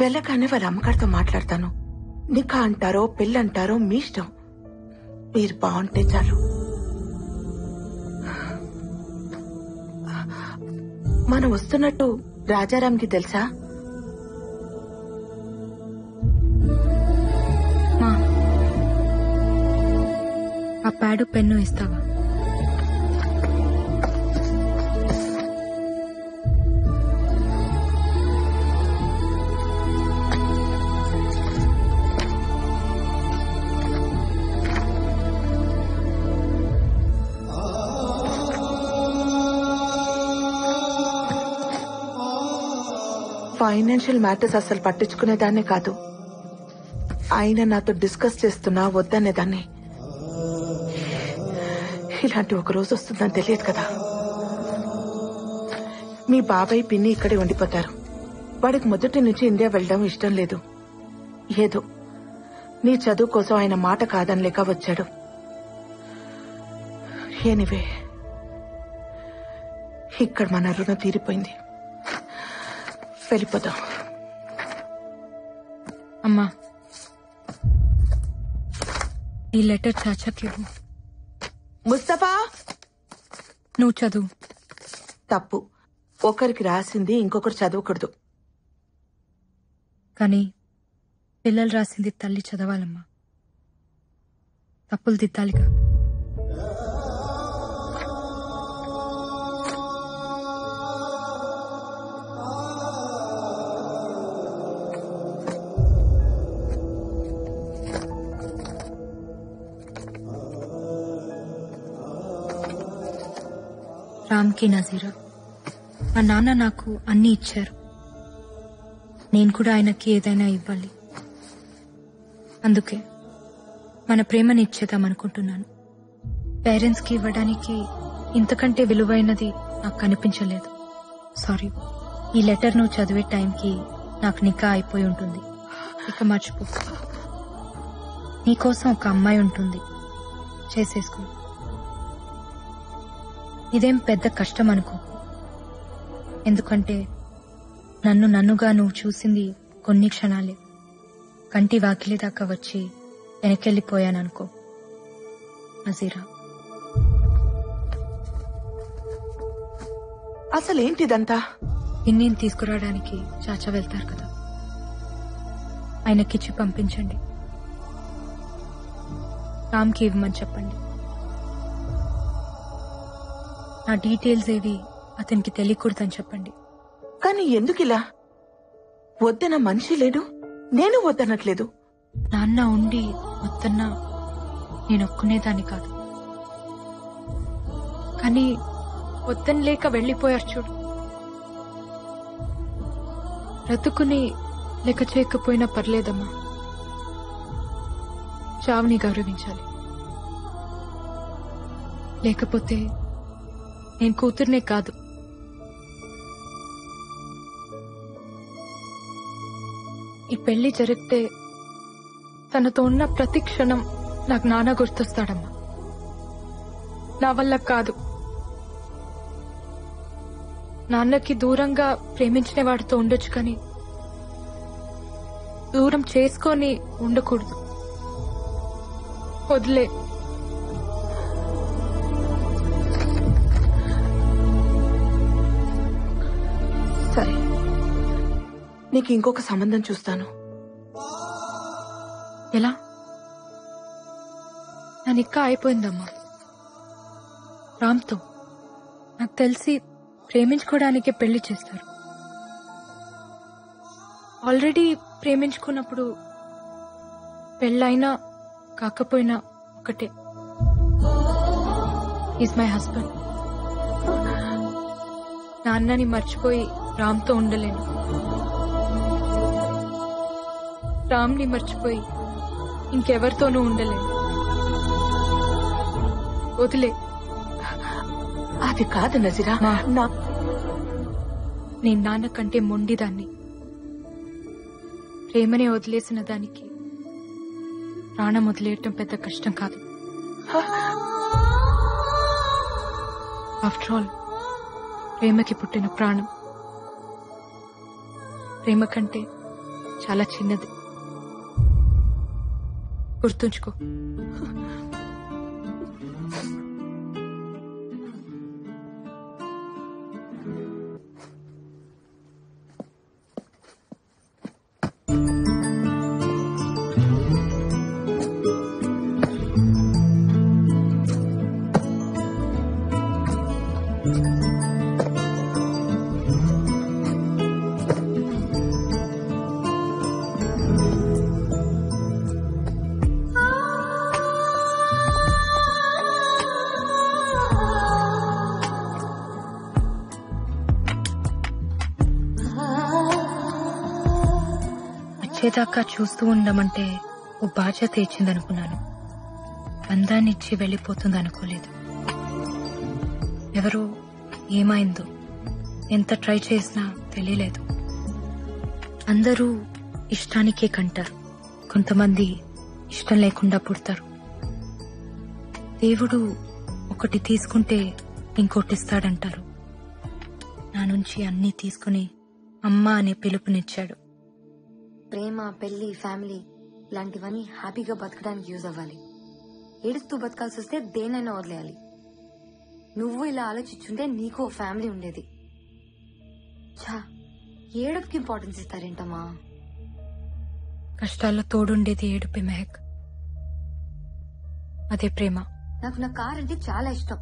వెళ్ళగానే వాళ్ళ అమ్మగారితో మాట్లాడతాను. నికా అంటారో పెళ్ళి అంటారో మీ ఇష్టం, మీరు బాగుంటే చాలు. మనం వస్తున్నట్టు రాజారాంకి తెలుసా? ఆ ప్యాడు పెన్ను ఇస్తావా? ఫైనాన్షియల్ మ్యాటర్స్ అసలు పట్టించుకునేదాన్నే కాదు. ఆయన నాతో డిస్కస్ చేస్తున్నా వద్దనేదాన్ని. ఇలాంటి ఒక రోజు వస్తుందని తెలియదు కదా. మీ బాబాయ్ పిన్ని ఇక్కడే ఉండిపోతారు. వాడికి మొదటి నుంచి ఇండియా వెళ్ళడం ఇష్టం లేదు. ఏదో నీ చదువు కోసం ఆయన మాట కాదనలేక వచ్చాడు. ఎనివే, ఇక్కడ మన రుణం తీరిపోయింది, వెళ్ళిపోదాం. అమ్మా, ఈ లెటర్ చాచాకి ముస్తఫా, నువ్వు చదువు. తప్పు. ఒకరికి రాసింది ఇంకొకరు చదవకూడదు. కానీ పిల్లలు రాసింది తల్లి చదవాలమ్మా. తప్పులు దిద్దాలిగా. రామ్కి నజీరా, మా నాన్న నాకు అన్నీ ఇచ్చారు. నేను కూడా ఆయనకి ఏదైనా ఇవ్వాలి. అందుకే మన ప్రేమని ఇచ్చేద్దామనుకుంటున్నాను. పేరెంట్స్ కి ఇవ్వడానికి ఇంతకంటే విలువైనది నాకు కనిపించలేదు. సారీ. ఈ లెటర్ నువ్వు చదివే టైంకి నాకు నికా అయిపోయి ఉంటుంది. ఇక మర్చిపో. నీకోసం ఒక అమ్మాయి ఉంటుంది, చేసేసుకో. ఇదేం పెద్ద కష్టం అనుకో. ఎందుకంటే నన్నుగా నువ్వు చూసింది కొన్ని క్షణాలే. కంటి వాకిలి దాకా వచ్చి వెనకెళ్ళిపోయాననుకో నజీరా. అసలేంటిదంతా? ఇన్నేం తీసుకురావడానికి చాచా వెళ్తారు కదా, ఆయనకిచ్చి పంపించండి. రామ్కి ఇవ్వమని చెప్పండి. నా డీటెయిల్స్ ఏవి అతనికి తెలియకూడదని చెప్పండి. కానీ ఎందుకిలా? వద్దన మనిషి లేడు, నేను వద్దనట్లేదు. నాన్న ఉండి వద్దన్నా నేను ఒక్కునేదాన్ని కాదు. కానీ వద్దని లేక వెళ్లిపోయారు చూడు. బ్రతుకుని లెక్క చేయకపోయినా పర్లేదమ్మా. చావుని గౌరవించాలి. లేకపోతే నేను కూతుర్నే కాదు, ఈ పెళ్లి జరిగితే తనతో ఉన్న ప్రతి క్షణం నాకు నాన్న గుర్తొస్తాడమ్మా. నా వల్ల కాదు. నాన్నకి దూరంగా ప్రేమించిన వాడితో ఉండొచ్చు, కానీ దూరం చేసుకొని ఉండకూడదు. వదిలే. సరే, నీకు ఇంకొక సంబంధం చూస్తాను. ఎలా? నా నిక్కా అయిపోయిందమ్మా రామ్తో. నాకు తెలిసి ప్రేమించుకోవడానికే పెళ్లి చేస్తారు. ఆల్రెడీ ప్రేమించుకున్నప్పుడు పెళ్ళైనా కాకపోయినా ఒకటే. Is my husband. నాన్నని మర్చిపోయి రామ్తో ఉండలేను. రామ్ని మర్చిపోయి ఇంకెవరితోనూ ఉండలేను. వదిలే. అది కాదు నజీరా. నేను నాన్న కంటే మొండిదాన్ని. ప్రేమనే వదిలేసిన దానికి ప్రాణం వదిలేయటం పెద్ద కష్టం కాదు. ఆఫ్టర్ ఆల్ ప్రేమకి పుట్టిన ప్రాణం ప్రేమ కంటే చాలా చిన్నది. గుర్తుంచుకో. వచ్చేదాకా చూస్తూ ఉండమంటే ఓ బాధ్యత ఇచ్చిందనుకున్నాను. బంధాన్ని ఇచ్చి వెళ్లిపోతుందనుకోలేదు. ఎవరో ఏమైందో ఎంత ట్రై చేసినా తెలియలేదు. అందరూ ఇష్టానికే కంటారు, కొంతమంది ఇష్టం లేకుండా పుడతారు. దేవుడు ఒకటి తీసుకుంటే ఇంకోటిస్తాడంటారు. నా నుంచి అన్నీ తీసుకుని అమ్మ అనే పిలుపునిచ్చాడు. ప్రేమ, పెళ్లి, ఫ్యామిలీ లాంటివన్నీ హ్యాపీగా బతకడానికి యూజ్ అవ్వాలి. ఏడుస్తూ బతకాల్సి వస్తే దేనైనా వదిలేయాలి. నువ్వు ఇలా ఆలోచించుంటే నీకు ఓ ఫ్యామిలీ ఉండేది. ఛా, ఏడుపుకి ఇంపార్టెన్స్ ఇస్తారేంటమ్మా? కష్టాల్లో తోడుండేది ఏడుపే మెహక్. అదే ప్రేమ. నాకు నా కార్ అంటే చాలా ఇష్టం.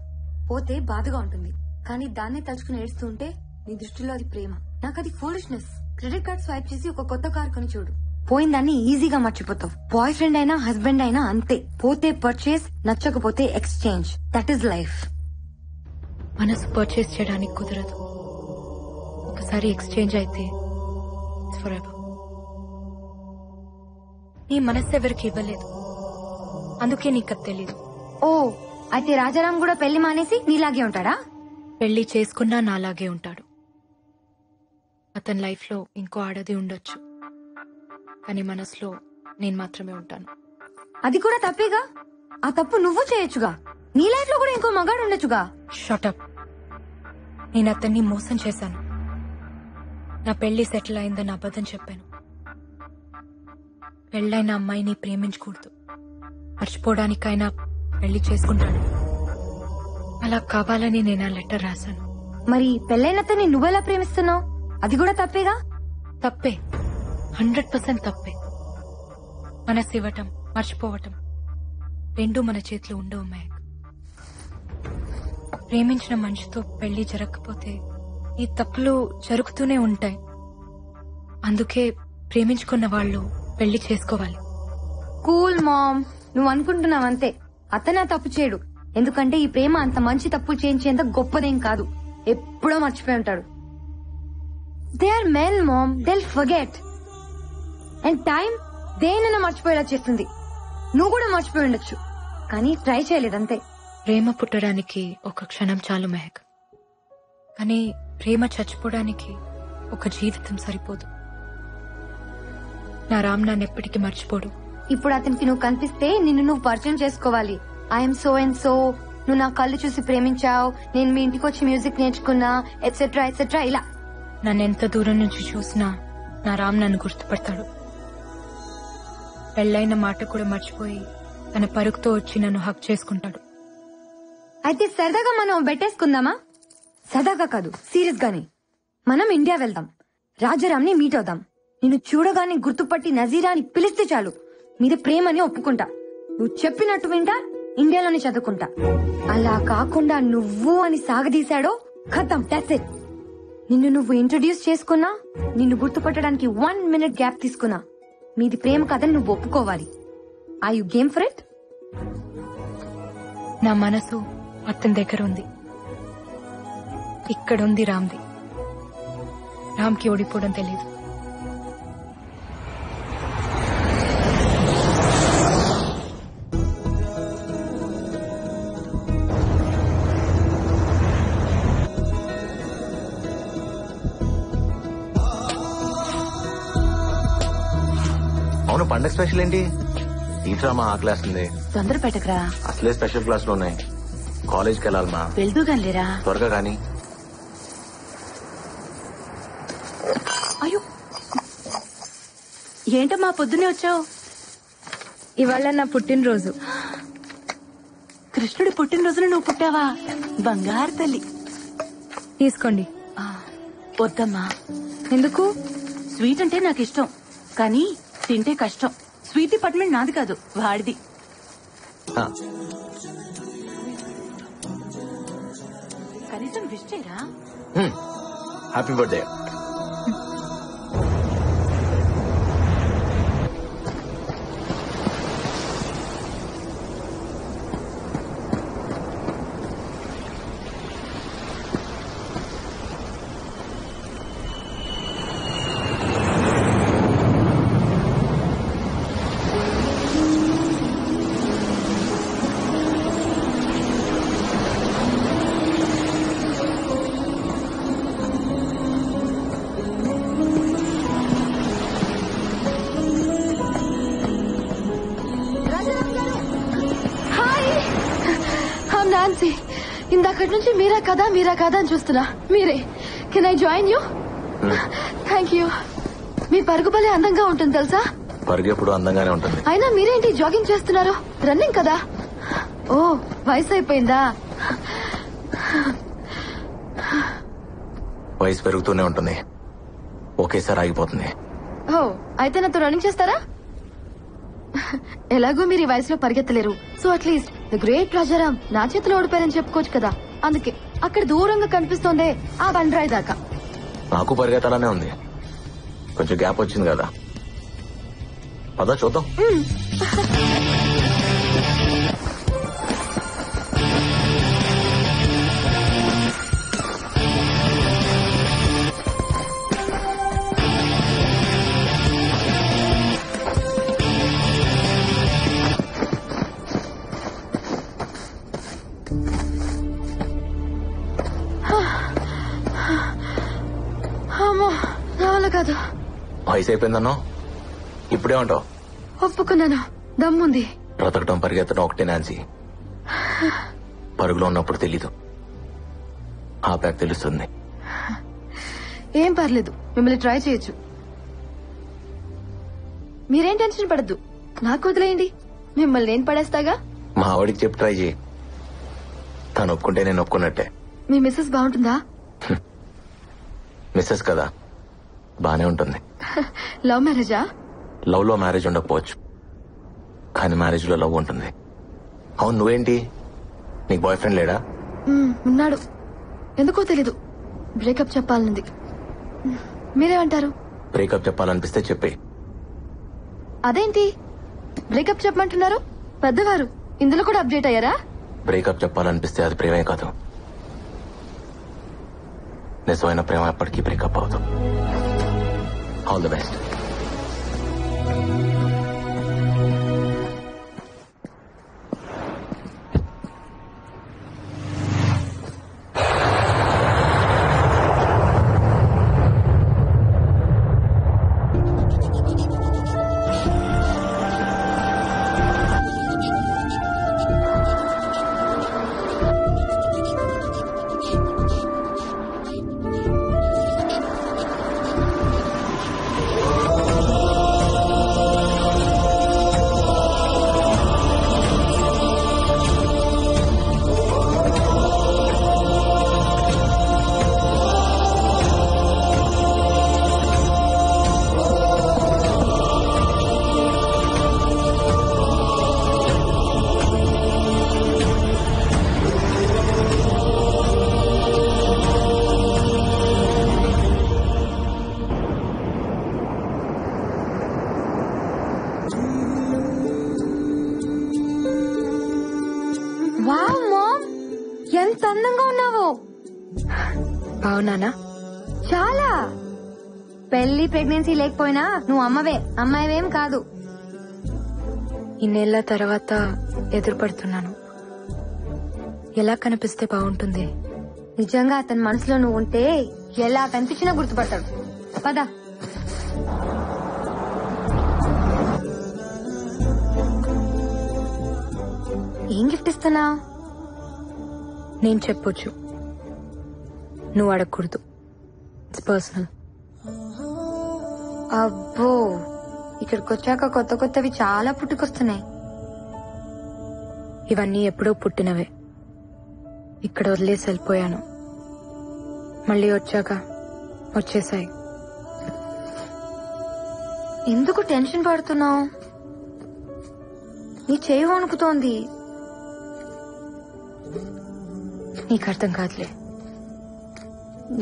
పోతే బాధగా ఉంటుంది, కానీ దాన్నే తలుచుకుని ఏడుస్తూ ఉంటే నీ దృష్టిలో అది ప్రేమ. నాకు అది ఫూలిష్నెస్. క్రెడిట్ కార్డ్ స్వైప్ చేసి ఒక కొత్త కార్ కొని చూడు, పోయిందాన్ని ఈజీగా మర్చిపోతావు. బాయ్ ఫ్రెండ్ అయినా హస్బెండ్ అయినా అంతే. పోతే పర్చేస్, నచ్చకపోతే ఎక్స్చేంజ్. That is life. మనసు పర్చేస్ చేయడానికి కుదరదు. ఒకసారి ఎక్స్చేంజ్ అయితే ఫరెవర్. నీ మనసు ఎవరికి ఇవ్వలేదు, అందుకే నీకు అది తెలీదు. ఓ, అయితే రాజారాం కూడా పెళ్లి మానేసి నీలాగే ఉంటాడా? పెళ్లి చేసుకున్నా నాలాగే ఉంటాడు. అతని లైఫ్ లో ఇంకో ఆడది ఉండొచ్చు, కానీ మనసులో నేను మాత్రమే ఉంటాను. అది కూడా తప్పేగా. ఆ తప్పు నువ్వు చేయొచ్చుగా. నీ లైఫ్ లో కూడా ఇంకో మగాడు ఉండొచ్చుగా. షటప్. నేను అతన్ని మోసం చేశాను. నా పెళ్లి సెటిల్ అయిందని అబద్ధం చెప్పాను. పెళ్ళైన అమ్మాయిని ప్రేమించకూడదు, మర్చిపోవడానికైనా పెళ్లి చేసుకుంటాడు. అలా కావాలని నేను ఆ లెటర్ రాశాను. మరి పెళ్ళైనతని నువ్వెలా ప్రేమిస్తున్నావు? అది కూడా తప్పేగా. తప్పే, 100% తప్పే. మనసు ఇవ్వటం, మర్చిపోవటం రెండూ మన చేతిలో ఉండవు మేఘ్. ప్రేమించిన మనిషితో పెళ్లి జరగకపోతే ఈ తప్పులు జరుగుతూనే ఉంటాయి. అందుకే ప్రేమించుకున్న వాళ్ళు పెళ్లి చేసుకోవాలి. కూల్ మామ్, నువ్వు అనుకుంటున్నావంతే. అతను ఆ తప్పు చేయడు, ఎందుకంటే ఈ ప్రేమ అంత మంచి తప్పులు చేయించేంత గొప్పదేం కాదు. ఎప్పుడో మర్చిపోయి ఉంటాడు. They are men mom, they'll forget. And time దేనైనా మర్చిపోయేలా చేస్తుంది. నువ్వు కూడా మర్చిపోయి ఉండొచ్చు, కానీ ట్రై చేయలేదంతే. ప్రేమ పుట్టడానికి ఒక క్షణం చాలు మెహక్, కానీ ప్రేమ చచ్చిపోవడానికి ఒక జీవితం సరిపోదు. నా రామ్ నన్ను ఎప్పటికీ మర్చిపోడు. ఇప్పుడు అతనికి నువ్వు కనిపిస్తే నిన్ను నువ్వు పరిచయం చేసుకోవాలి. ఐఎమ్ సో అండ్ సో, నువ్వు నా కళ్ళు చూసి ప్రేమించావు, నేను మీ ఇంటికి వచ్చి మ్యూజిక్ నేర్చుకున్నా, ఎట్సెట్రా ఎట్సెట్రా. ఇలా నన్ను ఎంత దూరం నుంచి చూసినా నా రామ్ నన్ను గుర్తుపడతాడు. పెళ్ళైన మాట కూడా మర్చిపోయి తన పరుగుతో వచ్చి నన్ను హక్ చేసుకుంటాడు. అయితే సరదాగా మనం బెట్టేసుకుందామా? సరదాగా కాదు, సీరియస్ గానే. మనం ఇండియా వెళ్దాం, రాజారాంని మీట్ అవుదాం. నిన్ను చూడగానే గుర్తుపట్టి నజీరా అని పిలిస్తే చాలు, మీద ప్రేమని ఒప్పుకుంటా. నువ్వు చెప్పినట్టు వింటా, ఇండియాలోనే చదువుకుంటా. అలా కాకుండా నువ్వు అని సాగదీశాడో ఖతం, దట్స్ ఇట్. నిన్ను నువ్వు ఇంట్రొడ్యూస్ చేసుకున్నా, నిన్ను గుర్తుపట్టడానికి 1 minute గ్యాప్ తీసుకున్నా, మీది ప్రేమ కథని నువ్వు ఒప్పుకోవాలి. Are you game for it? నా మనసు అతని దగ్గర ఉంది, ఇక్కడుంది రామ్ది. రామ్కి ఓడిపోవడం తెలియదు. అవును, పండగ స్పెషల్ ఏంటి? టీచర్ మా ఆకలేస్తుంది. తొందర పెట్టకరా, అసలే స్పెషల్ క్లాసులు ఉన్నాయి. కాలేజ్కి వెళ్ళాలి మా. వెళ్దూగానిలేరా. త్వరగా కానీ. అయ్యో, ఏంటమ్మా పొద్దునే వచ్చావు? ఇవాళ నా పుట్టినరోజు. కృష్ణుడి పుట్టినరోజున నువ్వు పుట్టావా? బంగారు తల్లి. తీసుకోండి. వద్దమ్మా. ఎందుకు? స్వీట్ అంటే నాకు ఇష్టం, కానీ తింటే కష్టం. స్వీట్ డిపార్ట్మెంట్ నాది కాదు, వాడిది. కనీసం విష్ చేయరా? Happy birthday. ఇందాకటి నుంచి మీరా కదా అని చూస్తున్నా. మీరే. Can I join you? Thank you. మీ పరుగు భలే అందంగా ఉంటుంది తెలుసా? పరుగు ఎప్పుడు అందంగానే ఉంటుంది. అయినా మీరేంటి జాగింగ్ చేస్తున్నారు? రన్నింగ్ కదా? ఓ, వయసు అయిపోయిందా? వయసు పెరుగుతూనే ఉంటుంది, ఒకేసారి ఆగిపోతుంది. ఓ అయితే నాతో రన్నింగ్ చేస్తారా? ఎలాగో మీరు ఈ వయసులో పరిగెత్తలేరు, so at least the great Rajaram నా చేతిలో ఓడిపోయారని చెప్పుకోవచ్చు కదా. అందుకే అక్కడ దూరంగా కనిపిస్తోందే ఆ బండరాయి దాకా. నాకు పరిగెత్తాలనే ఉంది, కొంచెం గ్యాప్ వచ్చింది కదా, పద చూద్దాం. అమ్మో నా వల్ల కాదు. వయసు అయిపోయిందన్నో ఇప్పుడే ఉంటావు. ఒప్పుకున్నాను, దమ్ముంది. బ్రతకటం పరిగెత్తడం ఒకటే నాన్సీ. పరుగులో ఉన్నప్పుడు తెలీదు, ఆపాక తెలుస్తుంది. ఏం పర్లేదు, మిమ్మల్ని ట్రై చేయొచ్చు. మీరేం టెన్షన్ పడద్దు, నాకు వదిలేయండి, మిమ్మల్ని నేను పడేస్తాగా. మా ఆవిడికి చెప్పి ట్రై చేయి, తను ఒప్పుకుంటే నేను ఒప్పుకున్నట్టే. మీ మిస్సెస్ బాగుంటుందా? మిస్సెస్ కదా, బానే ఉంటుంది. లవ్ మ్యారేజా? లవ్ లో మ్యారేజ్ ఉండకపోవచ్చు, కానీ మ్యారేజ్ లో లవ్ ఉంటుంది. అవును, నువ్వేంటి, నీకు బాయ్ ఫ్రెండ్ లేడా? ఉన్నాడు, ఎందుకో తెలీదు, బ్రేకప్ చెప్పాలనుంది. మీరేమంటారు? బ్రేకప్ చెప్పాలనిపిస్తే చెప్పే. అదేంటి బ్రేకప్ చెప్పమంటున్నారు? పెద్దవారు ఇందులో కూడా అప్డేట్ అయ్యారా? బ్రేకప్ చెప్పాలనిపిస్తే అది ప్రేమే కాదు, నిజమైన ప్రేమ ఎప్పటికీ బ్రేకప్ అవదు. All the best. Wow ma'am, ఎంత అందంగా ఉన్నావు. బావున్నానా? చాలా. పెళ్లి ప్రెగ్నెన్సీ లేకపోయినా నువ్వు అమ్మవే, అమ్మాయివేం కాదు. ఇన్నేళ్ల తర్వాత ఎదురుపడుతున్నాను. ఎలా కనిపిస్తే బాగుంటుంది? నిజంగా అతని మనసులో నువ్వు ఉంటే ఎలా కనిపించినా గుర్తుపడతాడు. పద. ఏం గిఫ్ట్ ఇస్తున్నా? నేను చెప్పొచ్చు, నువ్వు అడగకూడదు. It's personal. అబ్బో, ఇక్కడికి వచ్చాక కొత్త కొత్తవి చాలా పుట్టుకొస్తున్నాయి. ఇవన్నీ ఎప్పుడో పుట్టినవే, ఇక్కడ వదిలేసి వెళ్ళిపోయాను. మళ్ళీ వచ్చాక వచ్చేసాయి. ఎందుకు టెన్షన్ పడుతున్నావు? నీ చేయి వణుకుతోంది. నీకు అర్థం కాదులే.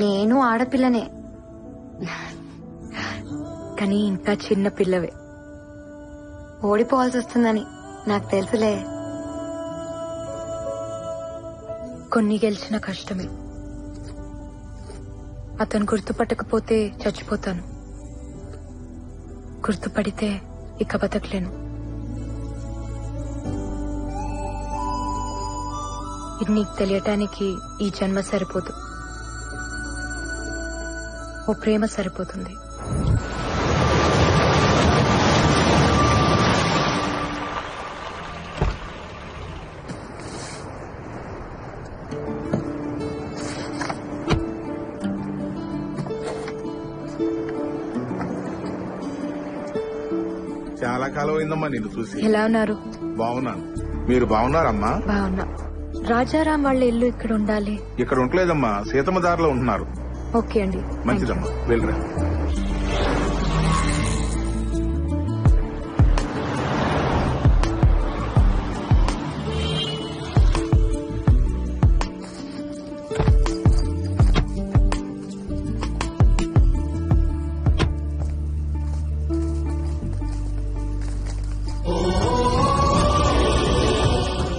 నేను ఆడపిల్లనే, కానీ ఇంకా చిన్న పిల్లవే. ఓడిపోవాల్సి వస్తుందని నాకు తెలుసులే. కొన్ని గెలిచిన కష్టమే. అతను గుర్తుపట్టకపోతే చచ్చిపోతాను, గుర్తుపడితే ఇక బతకలేను. ఇది నీకు తెలియటానికి ఈ జన్మ సరిపోదు, ఓ ప్రేమ సరిపోతుంది. చాలా కాలం అయిందమ్మా నిన్ను చూసి. ఎలా ఉన్నారు? బాగున్నాను, మీరు బాగున్నారమ్మా? బాగున్నా. రాజారాం వాళ్ళ ఇల్లు ఇక్కడ ఉండాలి. ఇక్కడ ఉండలేదమ్మా, సీతమ్మ దారిలో ఉంటున్నారు. ఓకే అండి. మంచిదమ్మా, వెళ్ళరా.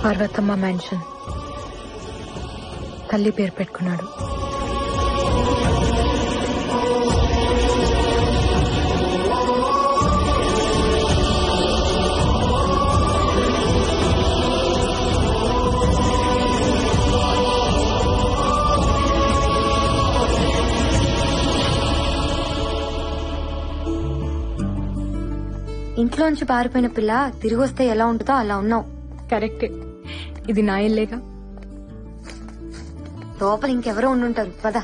పార్వతమ్మ మ్యాన్షన్. తల్లి పేరు పెట్టుకున్నాడు. ఇంట్లోంచి పారిపోయిన పిల్ల తిరిగి వస్తే ఎలా ఉంటుందో అలా ఉన్నావు. కరెక్టే. ఇది నా ఇల్లేగా. లోపల ఇంకెవరో ఉండుంటారు. పద.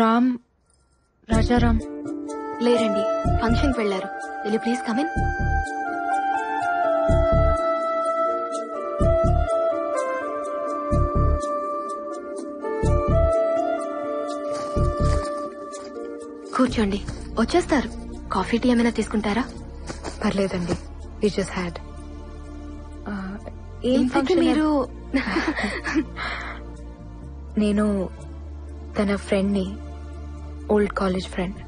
రామ్, రాజారాం లేరండి, ఫంక్షన్ వెళ్లారు. Will you please come in? కూర్చోండి, వచ్చేస్తారు. కాఫీ టీ ఏమైనా తీసుకుంటారా? పర్లేదండి, వి జస్ట్ హ్యాడ్. ఇంతకీ మీరు? నేను తన ఫ్రెండ్ ని, ఓల్డ్ కాలేజ్ ఫ్రెండ్.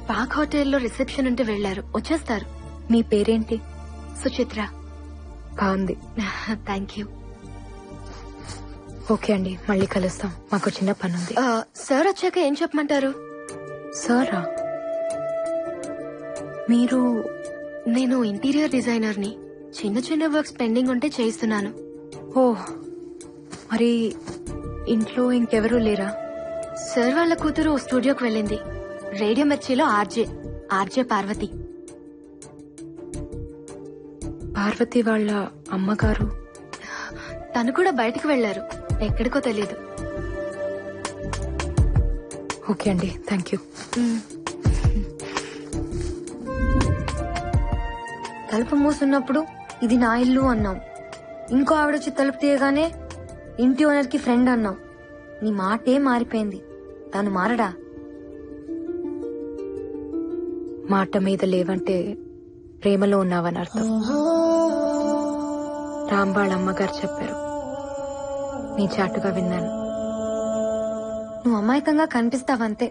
పాక్ హోటల్లో రిసెప్షన్ ఉంటే వెళ్లారు, వచ్చేస్తారు. మీ పేరేంటి? సుచిత్ర. బాగుంది. Thank you. ఓకే అండి, మళ్ళీ కలుస్తాం. మాకు చిన్న పని ఉంది. సార్ వచ్చాక ఏం చెప్పమంటారు? సారా? మీరు? నేను ఇంటీరియర్ డిజైనర్ ని. చిన్న చిన్న వర్క్స్ పెండింగ్ ఉంటే చేయిస్తున్నాను. ఓ, మరి ఇంట్లో ఇంకెవరూ లేరా? సార్ వాళ్ళ కూతురు స్టూడియోకి వెళ్ళింది. రేడియో మిర్చిలో ఆర్జే పార్వతి. పార్వతి వాళ్ళ అమ్మగారు? తను కూడా బయటకు వెళ్లారు, ఎక్కడికో తెలియదు. ఓకే అండి, థ్యాంక్ యూ. తలుపు మూసున్నప్పుడు ఇది నా ఇల్లు అన్నాం. ఇంకో ఆవిడొచ్చి తలుపు తీయగానే ఇంటి ఓనర్ కి ఫ్రెండ్ అన్నాం. నీ మాటే మారిపోయింది. తను మారడా? మాట మీద లేవంటే ప్రేమలో ఉన్నావని అర్థం. రామ్ వాళ్ళ అమ్మగారు చెప్పారు, నీ చాటుగా విన్నాను. నువ్వు అమాయకంగా కనిపిస్తావంతే,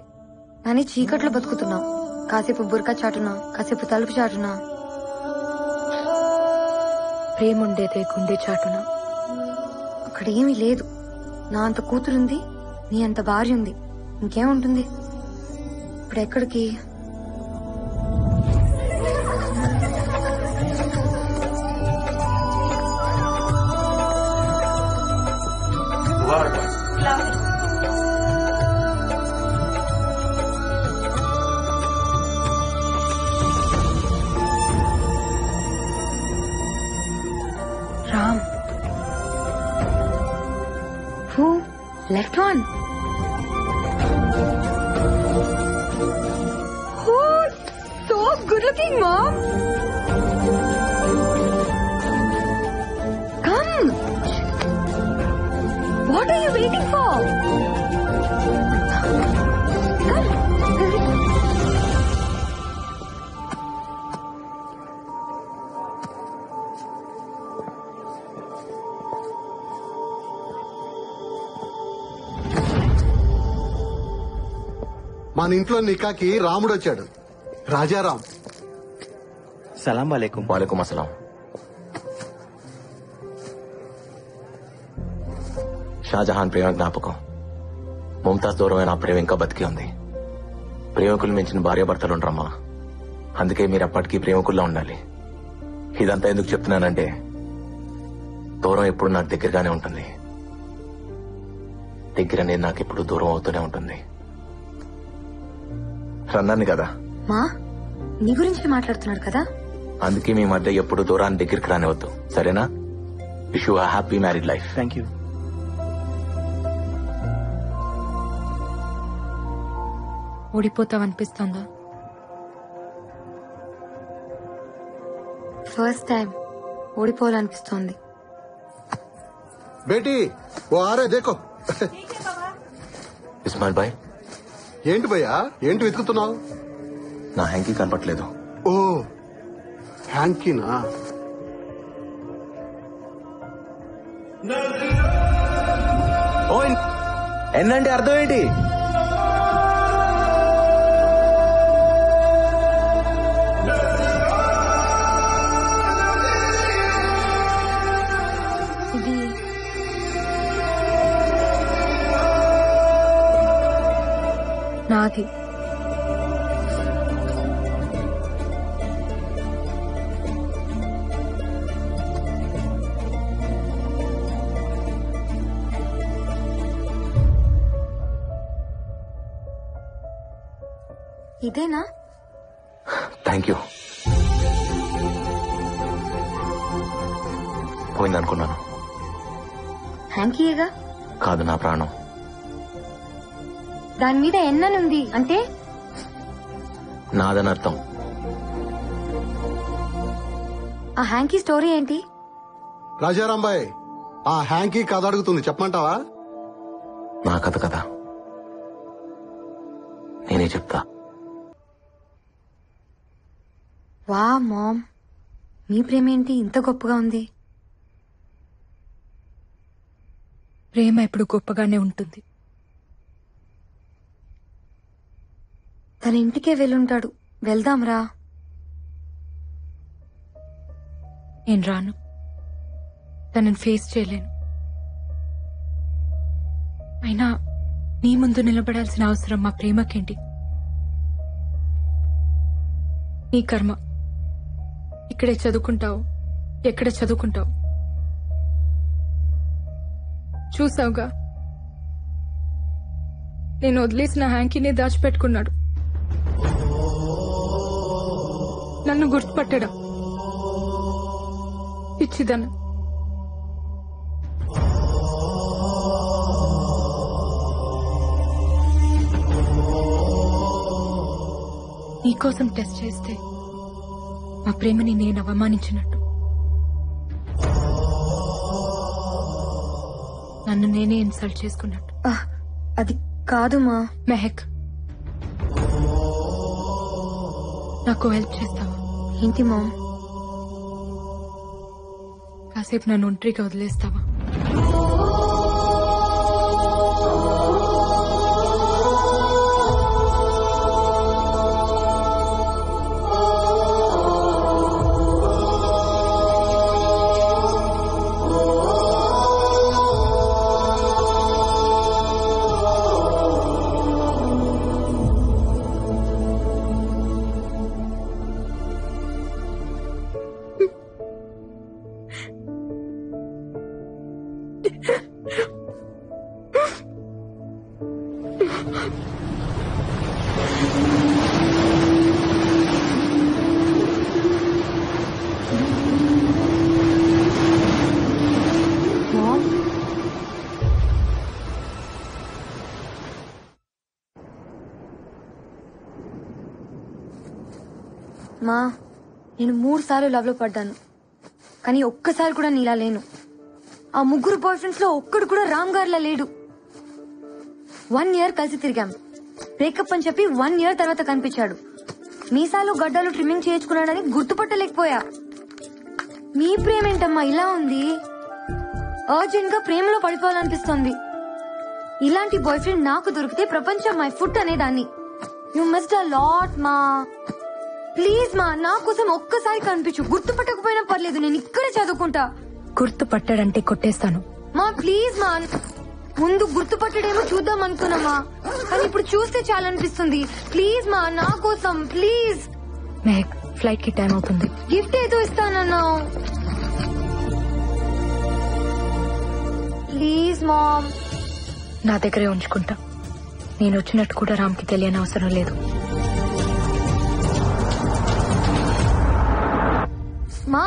కానీ చీకట్లో బతుకుతున్నావు. కాసేపు బుర్కా చాటునా, కాసేపు తలుపు చాటునా. ప్రేముండేదే గుండె చాటునా. అక్కడ ఏమీ లేదు. నా అంత కూతురుంది, నీ అంత భార్య ఉంది, ఇంకేముంటుంది? ఇప్పుడు ఎక్కడికి? Ram. Who? Left one. Oh, so good looking, Mom. Come. What are you waiting for? Come. మన ఇంట్లో నికాకి రాముడు వచ్చాడు, రాజారాం. సలాం వాలేకుం. వాలేకుం అస్సలాం. షాజహాన్ ప్రేమ జ్ఞాపకం. ముంతాజ్ దూరమైన ఆ ప్రేమ ఇంకా బతికి ఉంది. ప్రేమికులు మించిన భార్యాభర్తలు ఉండరమ్మా. అందుకే మీరు అప్పటికీ ప్రేమికుల్లో ఉండాలి. ఇదంతా ఎందుకు చెప్తున్నానంటే, దూరం ఎప్పుడు నాకు దగ్గరగానే ఉంటుంది. దగ్గర అనేది నాకు ఎప్పుడు దూరం అవుతూనే ఉంటుంది. రన్నాను కదా, మా నీ గురించి మాట్లాడుతున్నాడు కదా. అందుకే మీ మధ్య ఎప్పుడు దూరాన్ని దగ్గరికి రానివద్దు, సరేనా? Wish you happy married life. Thank you. ఓడిపోతావనిపిస్తుందా? ఫస్ట్ టైం ఓడిపోవాలనిపిస్తోంది. బేటీ ఓ ఆరే దేకో. ఇస్మాయిల్ భాయ్, ఏంటి భయ్యా, ఏంటి వెతుకుతున్నావు? నా హ్యాంకీ కనపట్లేదు. ఓ హ్యాంకీనా? ఓ ఎన్నంటే అర్థం ఏంటి? ఇది నాది. ఇదేనా? Thank you. పోయిందనుకున్నాను. హ్యాంకీయేగా? కాదు, నా ప్రాణం. దాని మీద ఎన్ననుంది అంటే నాదని అర్థం. ఆ హ్యాంకీ స్టోరీ ఏంటి? రాజారాంబాయ్, ఆ హ్యాంకీ కథ అడుగుతుంది, చెప్పమంటావా? నా కథ కదా, నేనే చెప్తా. వా మామ్, మీ ప్రేమ ఏంటి ఇంత గొప్పగా ఉంది? ప్రేమ ఎప్పుడు గొప్పగానే ఉంటుంది. తన ఇంటికే వెళ్ళుంటాడు, వెళ్దాంరా. నేను రాను. తనని ఫేస్ చేయలేను. అయినా నీ ముందు నిలబడాల్సిన అవసరం మా ప్రేమకేంటి? నీ కర్మ. ఇక్కడే చదువుకుంటావు, ఎక్కడ చదువుకుంటావు? చూసావుగా, నేను వదిలేసిన హ్యాంకీనే దాచిపెట్టుకున్నాడు. నన్ను గుర్తుపట్టడం పిచ్చిదను. నీకోసం టెస్ట్ చేస్తే మా ప్రేమని నేను అవమానించినట్టు, నన్ను నేనే ఇన్సల్ట్ చేసుకున్నట్టు. అది కాదు మా. మెహక్, నాకు హెల్ప్ చేస్తావా? ఏంటి మా? కాసేపు నన్ను ఒంటరిగా వదిలేస్తావా? మా, నేను 3 సార్లు లవ్ లో పడ్డాను, కానీ ఒక్కసారి కూడా నీలా లేను. ఆ 3 బాయ్ ఫ్రెండ్స్ లో ఒక్కడు కూడా రామ్ గారిలా లేడు. 1 year కలిసి తిరిగాం. బ్రేకప్ అని చెప్పి 1 year తర్వాత కనిపించాడు. మీసాలు గడ్డలు ట్రిమ్మింగ్ చేయించుకున్నాడని గుర్తుపట్టలేకపోయా. మీ ప్రేమ ఏంటమ్మా ఇలా ఉంది? అర్జెంట్ గా ప్రేమలో పడిపోవాలనిపిస్తోంది. ఇలాంటి బాయ్ ఫ్రెండ్ నాకు దొరికితే ప్రపంచం మై ఫుట్ అనేదాన్ని. యు మిస్డ్ అ లాట్ మా. ప్లీజ్ మా, నా కోసం ఒక్కసారి కనిపించు. గుర్తుపట్టకపోయినా పర్లేదు, నేను ఇక్కడే చదువుకుంటా. గుర్తుపట్టాడంటే కొట్టేస్తాను. మా ప్లీజ్ మా, ముందు గుర్తుపట్టడేమో చూద్దాం అనుకున్నామా, కానీ ఇప్పుడు చూస్తే చాలనిపిస్తుంది. ప్లీజ్ మా, నా కోసం ప్లీజ్. మెహక్, ఫ్లైట్ కి టైం అవుతుంది. గిఫ్ట్ ఏదో ఇస్తానన్నావు. Please ma'am. నా దగ్గరే ఉంచుకుంటా. నేను వచ్చినట్టు కూడా రామ్కి తెలియని అవసరం లేదు. మా,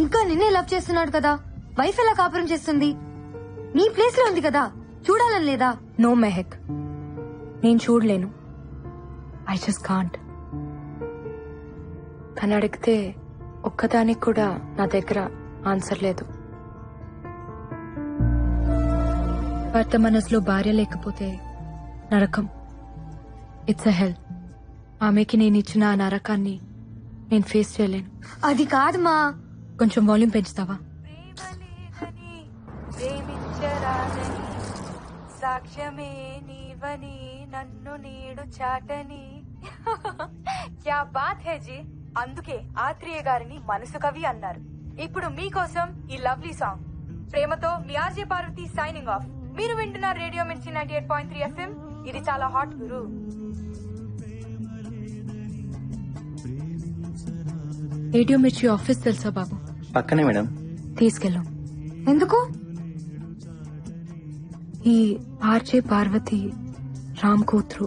ఇంకా నిన్నే లవ్ చేస్తున్నాడు కదా, వైఫ్ ఎలా కాపురం చేస్తుంది? నీ ప్లేస్ లో ఉంది కదా, చూడాలని లేదా? నో మెహక్, నేను చూడలేను. I just can't. తను అడిగితే ఒక్కదానికి కూడా నా దగ్గర ఆన్సర్ లేదు. భర్త మనసులో భార్య లేకపోతే నరకం. ఇట్స్ అ హెల్. ఆమెకి నేను ఇచ్చిన ఆ నరకాన్ని నేను ఫేస్ చేయలేను. అది కాదు మా. కొంచెం వాల్యూమ్ పెంచుతావా? సాక్ష్యమే నీవని నన్ను నీడు చాటని. క్యా బాత్ హే జీ. అందుకే ఆత్రేయ గారిని మనసు కవి అన్నారు. ఇప్పుడు మీకోసం ఈ లవ్లీ సాంగ్. ప్రేమతో మీ ఆర్జే పార్వతి సైనింగ్ ఆఫ్. మీరు వింటున్నారు రేడియో మిర్చి 98.3 FM. ఇది చాలా హాట్ గురు. రేడియో మిర్చి ఆఫీస్ తెలుసా బాబు? పక్కనే మేడం. తీసుకెళ్ళు. ఎందుకు? ఈ ఆర్జే పార్వతి రామ్ కూతురు.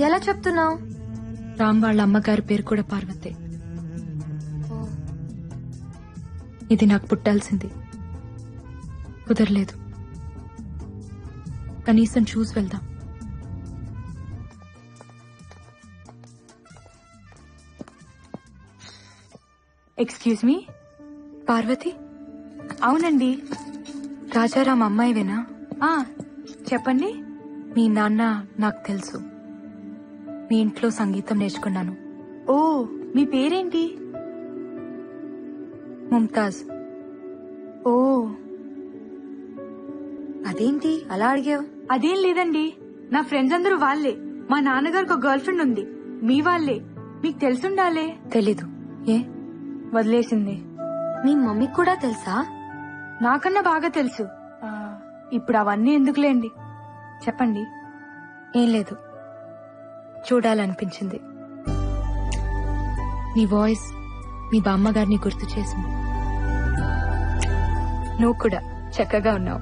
ఎలా చెప్తున్నావు? రామ్ వాళ్ళ అమ్మగారి పేరు కూడా పార్వతే. ఇది నాకు పుట్టాల్సింది, కుదరలేదు. కనీసం చూసి వెళ్దాం. Excuse me. పార్వతి? అవునండి. రాజారాం అమ్మాయివేనా? చెప్పండి. మీ నాన్న నాకు తెలుసు. మీ ఇంట్లో సంగీతం నేర్చుకున్నాను. ఓ, మీ పేరేంటి? ముంతాజ్. ఓ, అదేంటి అలా అడిగావు? అదేం లేదండి, నా ఫ్రెండ్స్ అందరూ వాళ్లే. మా నాన్నగారికి ఒక గర్ల్ ఫ్రెండ్ ఉంది, మీ వాళ్లే. మీకు తెలుసుండాలే. తెలీదు. ఏ? వదిలేసింది. మీ మమ్మీకి కూడా తెలుసా? నాకన్నా బాగా తెలుసు. ఇప్పుడు అవన్నీ ఎందుకులేండి, చెప్పండి. ఏం లేదు, చూడాలనిపించింది. నీ వాయిస్ మీ బామ్మగారిని గుర్తు చేసింది. నువ్వు కూడా చక్కగా ఉన్నావు,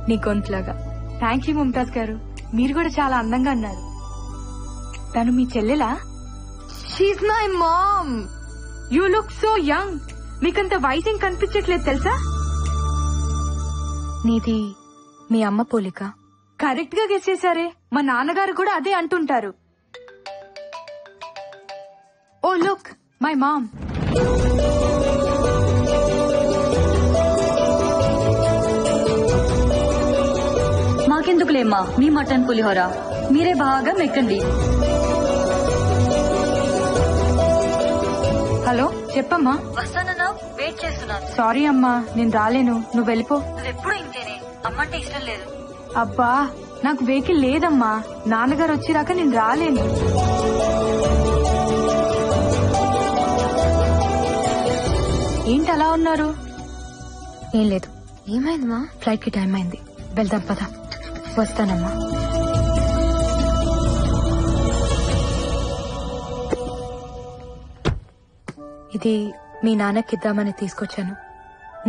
నీ గొంతులాగా. థ్యాంక్ యూ ముంతాజ్ గారు, మీరు కూడా చాలా అందంగా ఉన్నారు. తను మీ చెల్లెలా? She's my mom. You look so young. మీకంత వయసు కనిపించట్లేదు తెలుసా? నీది మీ అమ్మ పోలిక. కరెక్ట్ గా గెస్ చేశారే. మా నాన్నగారు కూడా అదే అంటుంటారు. Oh look, my mom. మాకెందుకులేమ్మా మీ మటన్ పులిహోర, మీరే బాగా మెక్కండి. హలో, చెప్పమ్మా. వస్తానన్నావు, వెయిట్ చేస్తున్నాను. సారీ అమ్మా, నేను రాలేను, నువ్వు వెళ్ళిపో. నువ్వెప్పుడు ఇంతేనే, అమ్మంటే ఇష్టం లేదు. అబ్బా, నాకు వెహికల్ లేదమ్మా. నాన్నగారు వచ్చిరాక నేను రాలేను. ఏంటి అలా ఉన్నారు? ఏం లేదు. ఏమైందమ్మా? ఫ్లైట్ కి టైం అయింది, వెళ్దాం పద. వస్తానమ్మా. ఇది మీ నాన్నకిద్దామని తీసుకొచ్చాను,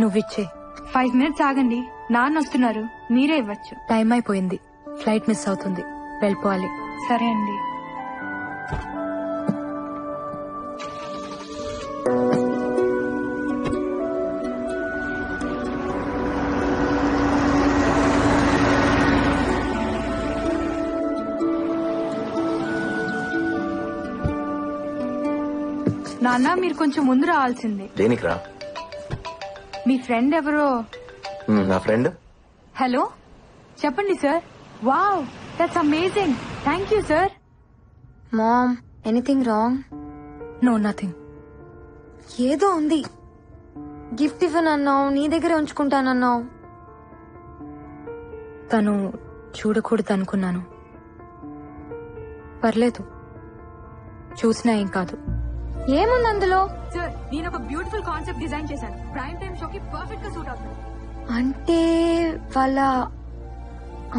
నువ్విచ్చే. 5 minutes ఆగండి, నాన్న వస్తున్నారు, మీరే ఇవ్వచ్చు. టైం అయిపోయింది, ఫ్లైట్ మిస్ అవుతుంది, వెళ్ళిపోవాలి. సరే అండి. నాన్న, మీరు కొంచెం ముందు రావాల్సింది. దేనికి రా? మీ ఫ్రెండ్ ఎవరో. నా ఫ్రెండ్. హలో, చెప్పండి sir. Wow, that's amazing. Thank you sir. Mom, anything wrong? No, nothing. ఏదో ఉంది. గిఫ్ట్ ఇవ్వనన్నావు, నీ దగ్గర ఉంచుకుంటానన్నావు. తను చూడకూడదు అనుకున్నాను. పర్లేదు, చూసినా ఏం కాదు. ఏముంది అందులో? సార్, నేను ఒక బ్యూటిఫుల్ కాన్సెప్ట్ డిజైన్ చేశాను, ప్రైమ్ టైమ్ షోకి పర్ఫెక్ట్ గా సూట్ అవుతుంది. అంటే వాళ్ళ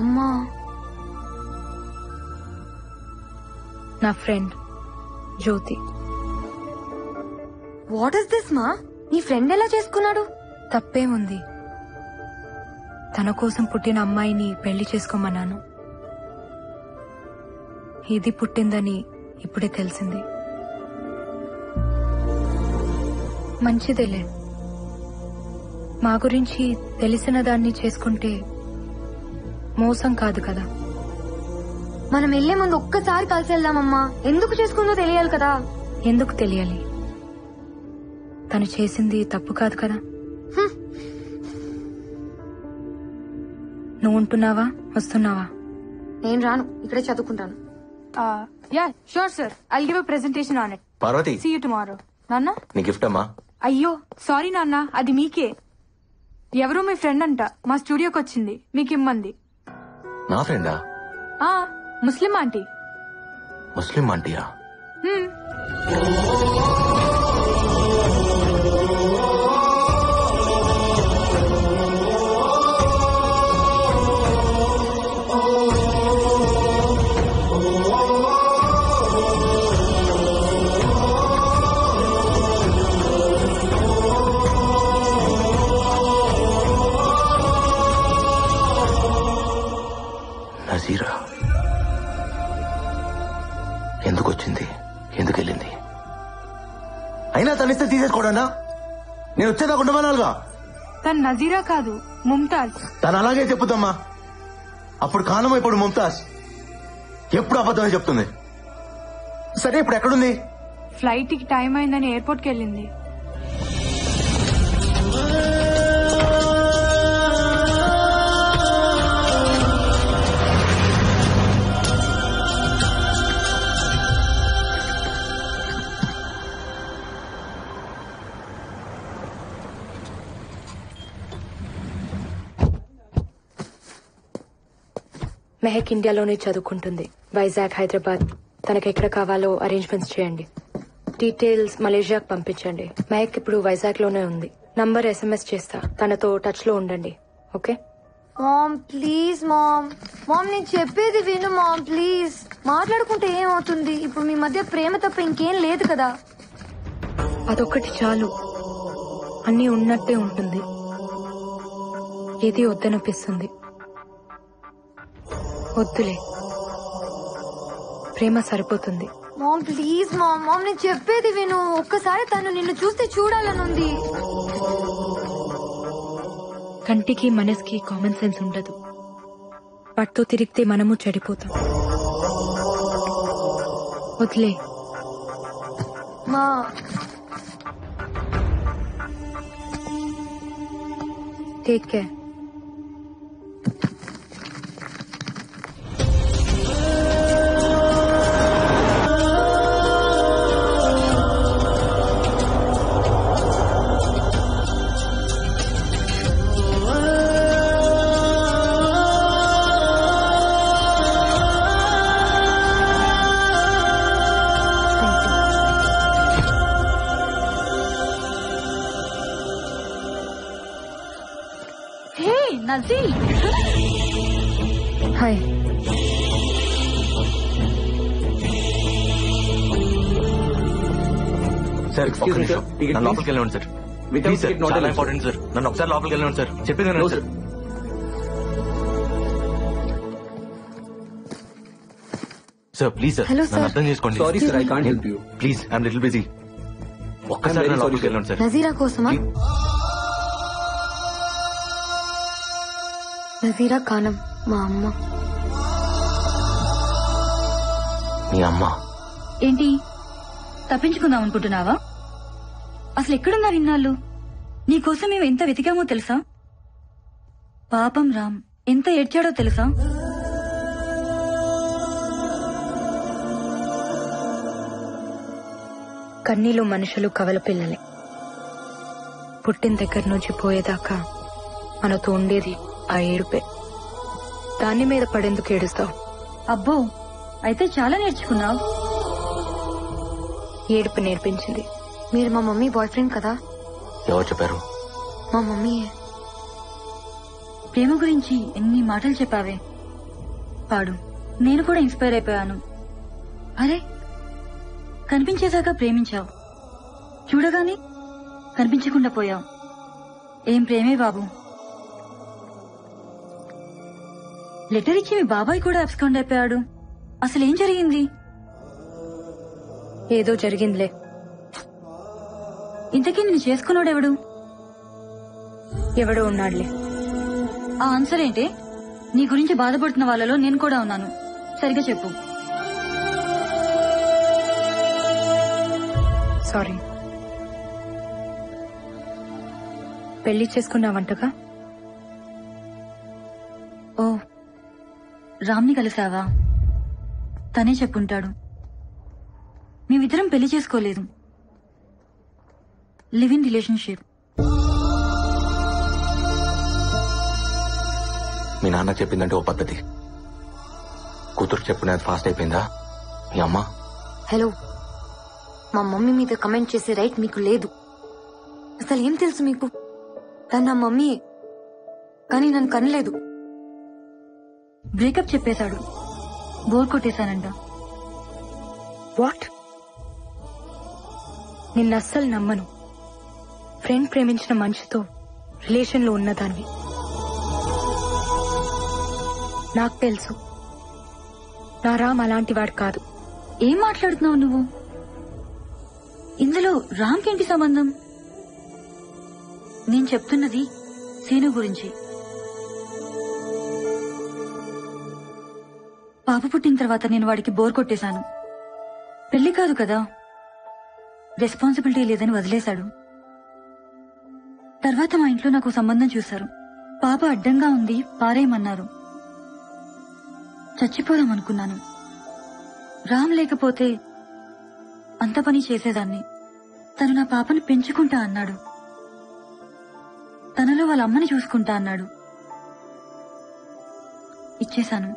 అమ్మా? నా friend Jyoti. What is this మా? నీ ఫ్రెండ్ ఎలా చేసుకున్నాడు? తప్పేముంది, తన కోసం పుట్టిన అమ్మాయిని పెళ్లి చేసుకోమన్నాను. ఇది పుట్టిందని ఇప్పుడే తెలిసింది. మంచిదేలే, మా గురించి తెలిసిన దాన్ని చేసుకుంటే మోసం కాదు కదా. మనం వెళ్లే ముందు ఒక్కసారి కలిసి వెళ్దామమ్మా. ఎందుకు చేసుకుందో తెలియాలి కదా. ఎందుకు తెలియాలి? తను చేసింది తప్పు కాదు కదా. నువ్వు ఉంటున్నావా, వస్తున్నావా? నేను రాను, ఇక్కడే చదువుకుంటాను. Yeah sure sir, I'll give a presentation on it. Parvati, see you tomorrow. నాన్న, నీ గిఫ్ట్ అమ్మా. అయ్యో సారీ నాన్న, అది మీకే. ఎవరో మీ ఫ్రెండ్ అంట మా స్టూడియోకి వచ్చింది, మీకు ఇమ్మంది. నా ఫ్రెండా? ముస్లిం ఆంటీ. ముస్లిం ఆంటీయా? నజీరా ఎందుకు వచ్చింది, ఎందుకు వెళ్ళింది? అయినా తనిస్తే తీసేసుకోవడా? నేను వచ్చేదా ఉండమనాలుగా. తను నజీరా కాదు, ముంతాజ్. తను అలాగే చెప్పుదమ్మా. అప్పుడు కానమో ఇప్పుడు ముంతాజ్. ఎప్పుడు అబద్ధమే చెప్తుంది. సరే ఇప్పుడు ఎక్కడుంది? ఫ్లైట్ కి టైం అయిందని ఎయిర్పోర్ట్ కి వెళ్ళింది. మెహక్ ఇండియాలోనే చదువుకుంటుంది. వైజాగ్, హైదరాబాద్ తనకెక్కడ కావాలో అరేంజ్మెంట్స్ చేయండి. డీటెయిల్స్ మలేషియాకి పంపించండి. మెహక్ ఇప్పుడు వైజాగ్ లోనే ఉంది. నంబర్ SMS చేస్తా, తనతో టచ్ లో ఉండండి. Okay mom please mom. Mom నేను చెప్పేది విను మామ్ ప్లీజ్. మాట్లాడుకుంటే ఏమవుతుంది? ఇప్పుడు మీ మధ్య ప్రేమ తప్ప ఇంకేం లేదు కదా. అదొక్కటి చాలు, అన్నీ ఉన్నట్టే ఉంటుంది. ఏది వద్దనిపిస్తుంది. వద్దులే, ప్రేమ సరిపోతుంది. Ma'am please mom. మామ్ నేను చెప్పేది విను. ఒక్కసారి తను నిన్ను చూస్తే చూడాలనుంది. కంటికి మనసుకి కామన్ సెన్స్ ఉండదు. వాటితో తిరిగితే మనము చెడిపోతాం. వదిలే మా. Take care. Nazil, hi. Sir నన్ను లోపలికి వెళ్ళండి సార్. ప్లీజ్ సార్, చాలా ఇంపార్టెంట్ సార్. నన్ను ఒకసారి లోపలికి వెళ్ళండి సార్. చెప్పింది సార్. సార్ ప్లీజ్ సార్, నన్ను అర్థం చేసుకోండి. Sorry sir, I can't help you. Please, I'm little busy. ఒక్కసారి నన్ను లోపలికి వెళ్ళండి సార్. నజీరా కోసమా? నజీరా కానం మా అమ్మ. మీ అమ్మ ఏంటి తప్పించుకుందాం అనుకుంటున్నావా? అసలు ఎక్కడున్నారు ఇన్నాళ్ళు? నీకోసం మేము ఎంత వెతికామో తెలుసా? పాపం రామ్ ఎంత ఏడ్చాడో తెలుసా? కన్నీలు మనుషులు కవల పిల్లలే. పుట్టిన దగ్గర నుంచి పోయేదాకా మనతో ఉండేది ఆ ఏడుపే. దాని మీద పడేందుకు ఏడుస్తావు? అబ్బో, అయితే చాలా నేర్చుకున్నావు. ఏడుపు నేర్పించింది. మీరు మా మమ్మీ బాయ్ ఫ్రెండ్ కదా? ఎవరు చెప్పారు? మా మమ్మీయే. ప్రేమ గురించి ఎన్ని మాటలు చెప్పావే. పాడు, నేను కూడా ఇన్స్పైర్ అయిపోయాను. అరే, కనిపించేదాకా ప్రేమించావు, చూడగానే కనిపించకుండా పోయావు. ఏం ప్రేమే బాబు. లెటర్ ఇచ్చి మీ బాబాయ్ కూడా అబ్స్కాండ్ అయిపోయాడు. అసలేం జరిగింది? ఏదో జరిగిందిలే. ఇంతకీ నేను చేసుకున్నాడెవడు? ఎవడో ఉన్నాడులే. ఆ ఆన్సర్ ఏంటే? నీ గురించి బాధపడుతున్న వాళ్ళలో నేను కూడా ఉన్నాను. సరిగా చెప్పు. సారీ. పెళ్లి చేసుకున్నావంటగా? ఓ, రామ్ని కలిసావా? తనే చెప్పుంటాడు. మేమిద్దరం పెళ్లి చేసుకోలేదు, లివ్ ఇన్ రిలేషన్షిప్. మీ నాన్న చెప్పిందంటే ఓ పద్ధతి, కూతురు చెప్పునేది ఫాస్ట్ అయిపోయిందా మీ అమ్మ? హలో, మా మమ్మీ మీద కమెంట్ చేసే రైట్ మీకు లేదు. అసలు ఏం తెలుసు మీకు? తను నా మమ్మీయే, కానీ నన్ను కనలేదు. బ్రేకప్ చెప్పేశాడు, బోర్ కొట్టేశానంట. వాట్? నిన్న అస్సలు నమ్మను. ఫ్రెండ్ ప్రేమించిన మనిషితో రిలేషన్ లో ఉన్నదాన్ని. నాకు తెలుసు నా రామ్ అలాంటి వాడు కాదు. ఏం మాట్లాడుతున్నావు నువ్వు? ఇందులో రామ్కి ఏంటి సంబంధం? నేను చెప్తున్నది సీను గురించి. పాప పుట్టిన తర్వాత నేను వాడికి బోర్ కొట్టేశాను. పెళ్లి కాదు కదా, రెస్పాన్సిబిలిటీ లేదని వదిలేశాడు. తర్వాత మా ఇంట్లో నాకు సంబంధం చూశారు. పాప అడ్డంగా ఉంది, పారేయమన్నారు. చచ్చిపోదామనుకున్నాను. రామ్ లేకపోతే అంత పని చేసేదాన్ని. తను నా పాపను పెంచుకుంటా అన్నాడు. తనలో వాళ్ళ అమ్మని చూసుకుంటా అన్నాడు. ఇచ్చేశాను.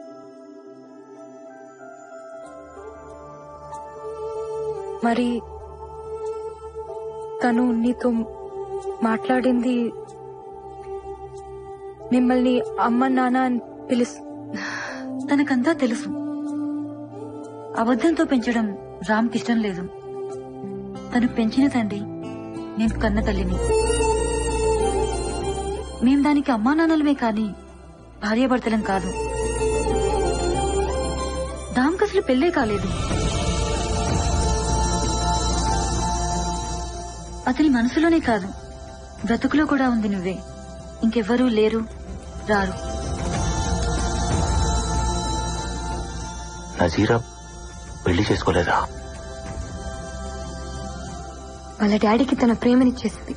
మరి తను నీతో మాట్లాడింది, మిమ్మల్ని అమ్మ నాన్న అని తనకంతా తెలుసు. అబద్ధంతో పెంచడం రామ్కి ఇష్టం లేదు. తను పెంచిన తండ్రి, నేను కన్న తల్లిని. మేం దానికి అమ్మా నాన్నలమే కాని భార్యాభర్తలం కాదు. దాంకి అసలు పెళ్ళే కాలేదు. అతని మనసులోనే కాదు, బ్రతుకులో కూడా ఉంది నువ్వే. ఇంకెవ్వరూ లేరు, రారు. నజీరా పెళ్లి చేసుకోలేదా? వాళ్ళ డాడీకి తన ప్రేమనిచ్చేసింది,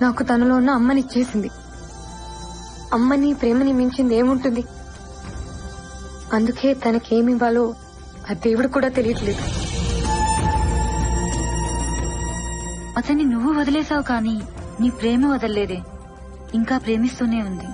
నాకు తనలో ఉన్న అమ్మనిచ్చేసింది. అమ్మని ప్రేమని మించింది ఏముంటుంది? అందుకే తనకేమివ్వాలో ఆ దేవుడు కూడా తెలియట్లేదు. అతన్ని నువ్వు వదిలేసావు కానీ నీ ప్రేమ వదలలేదే, ఇంకా ప్రేమిస్తూనే ఉంది.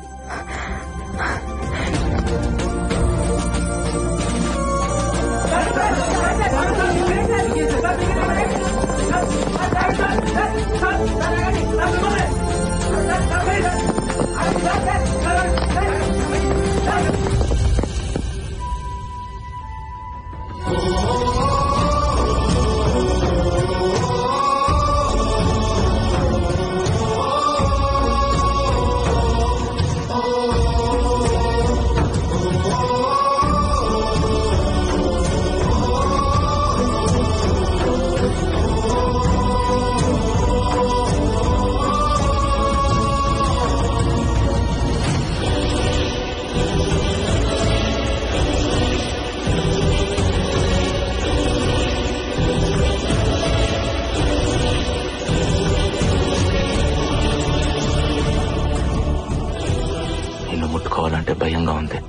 నిన్ను ముట్టుకోవాలంటే భయంగా ఉంది,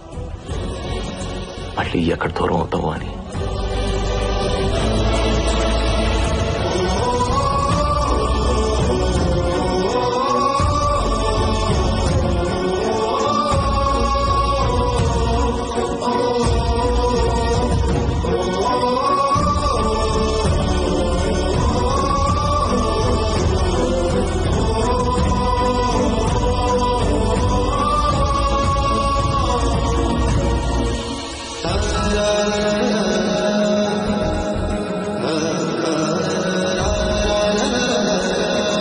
మళ్ళీ ఎక్కడ దూరం అవుతావు అని. la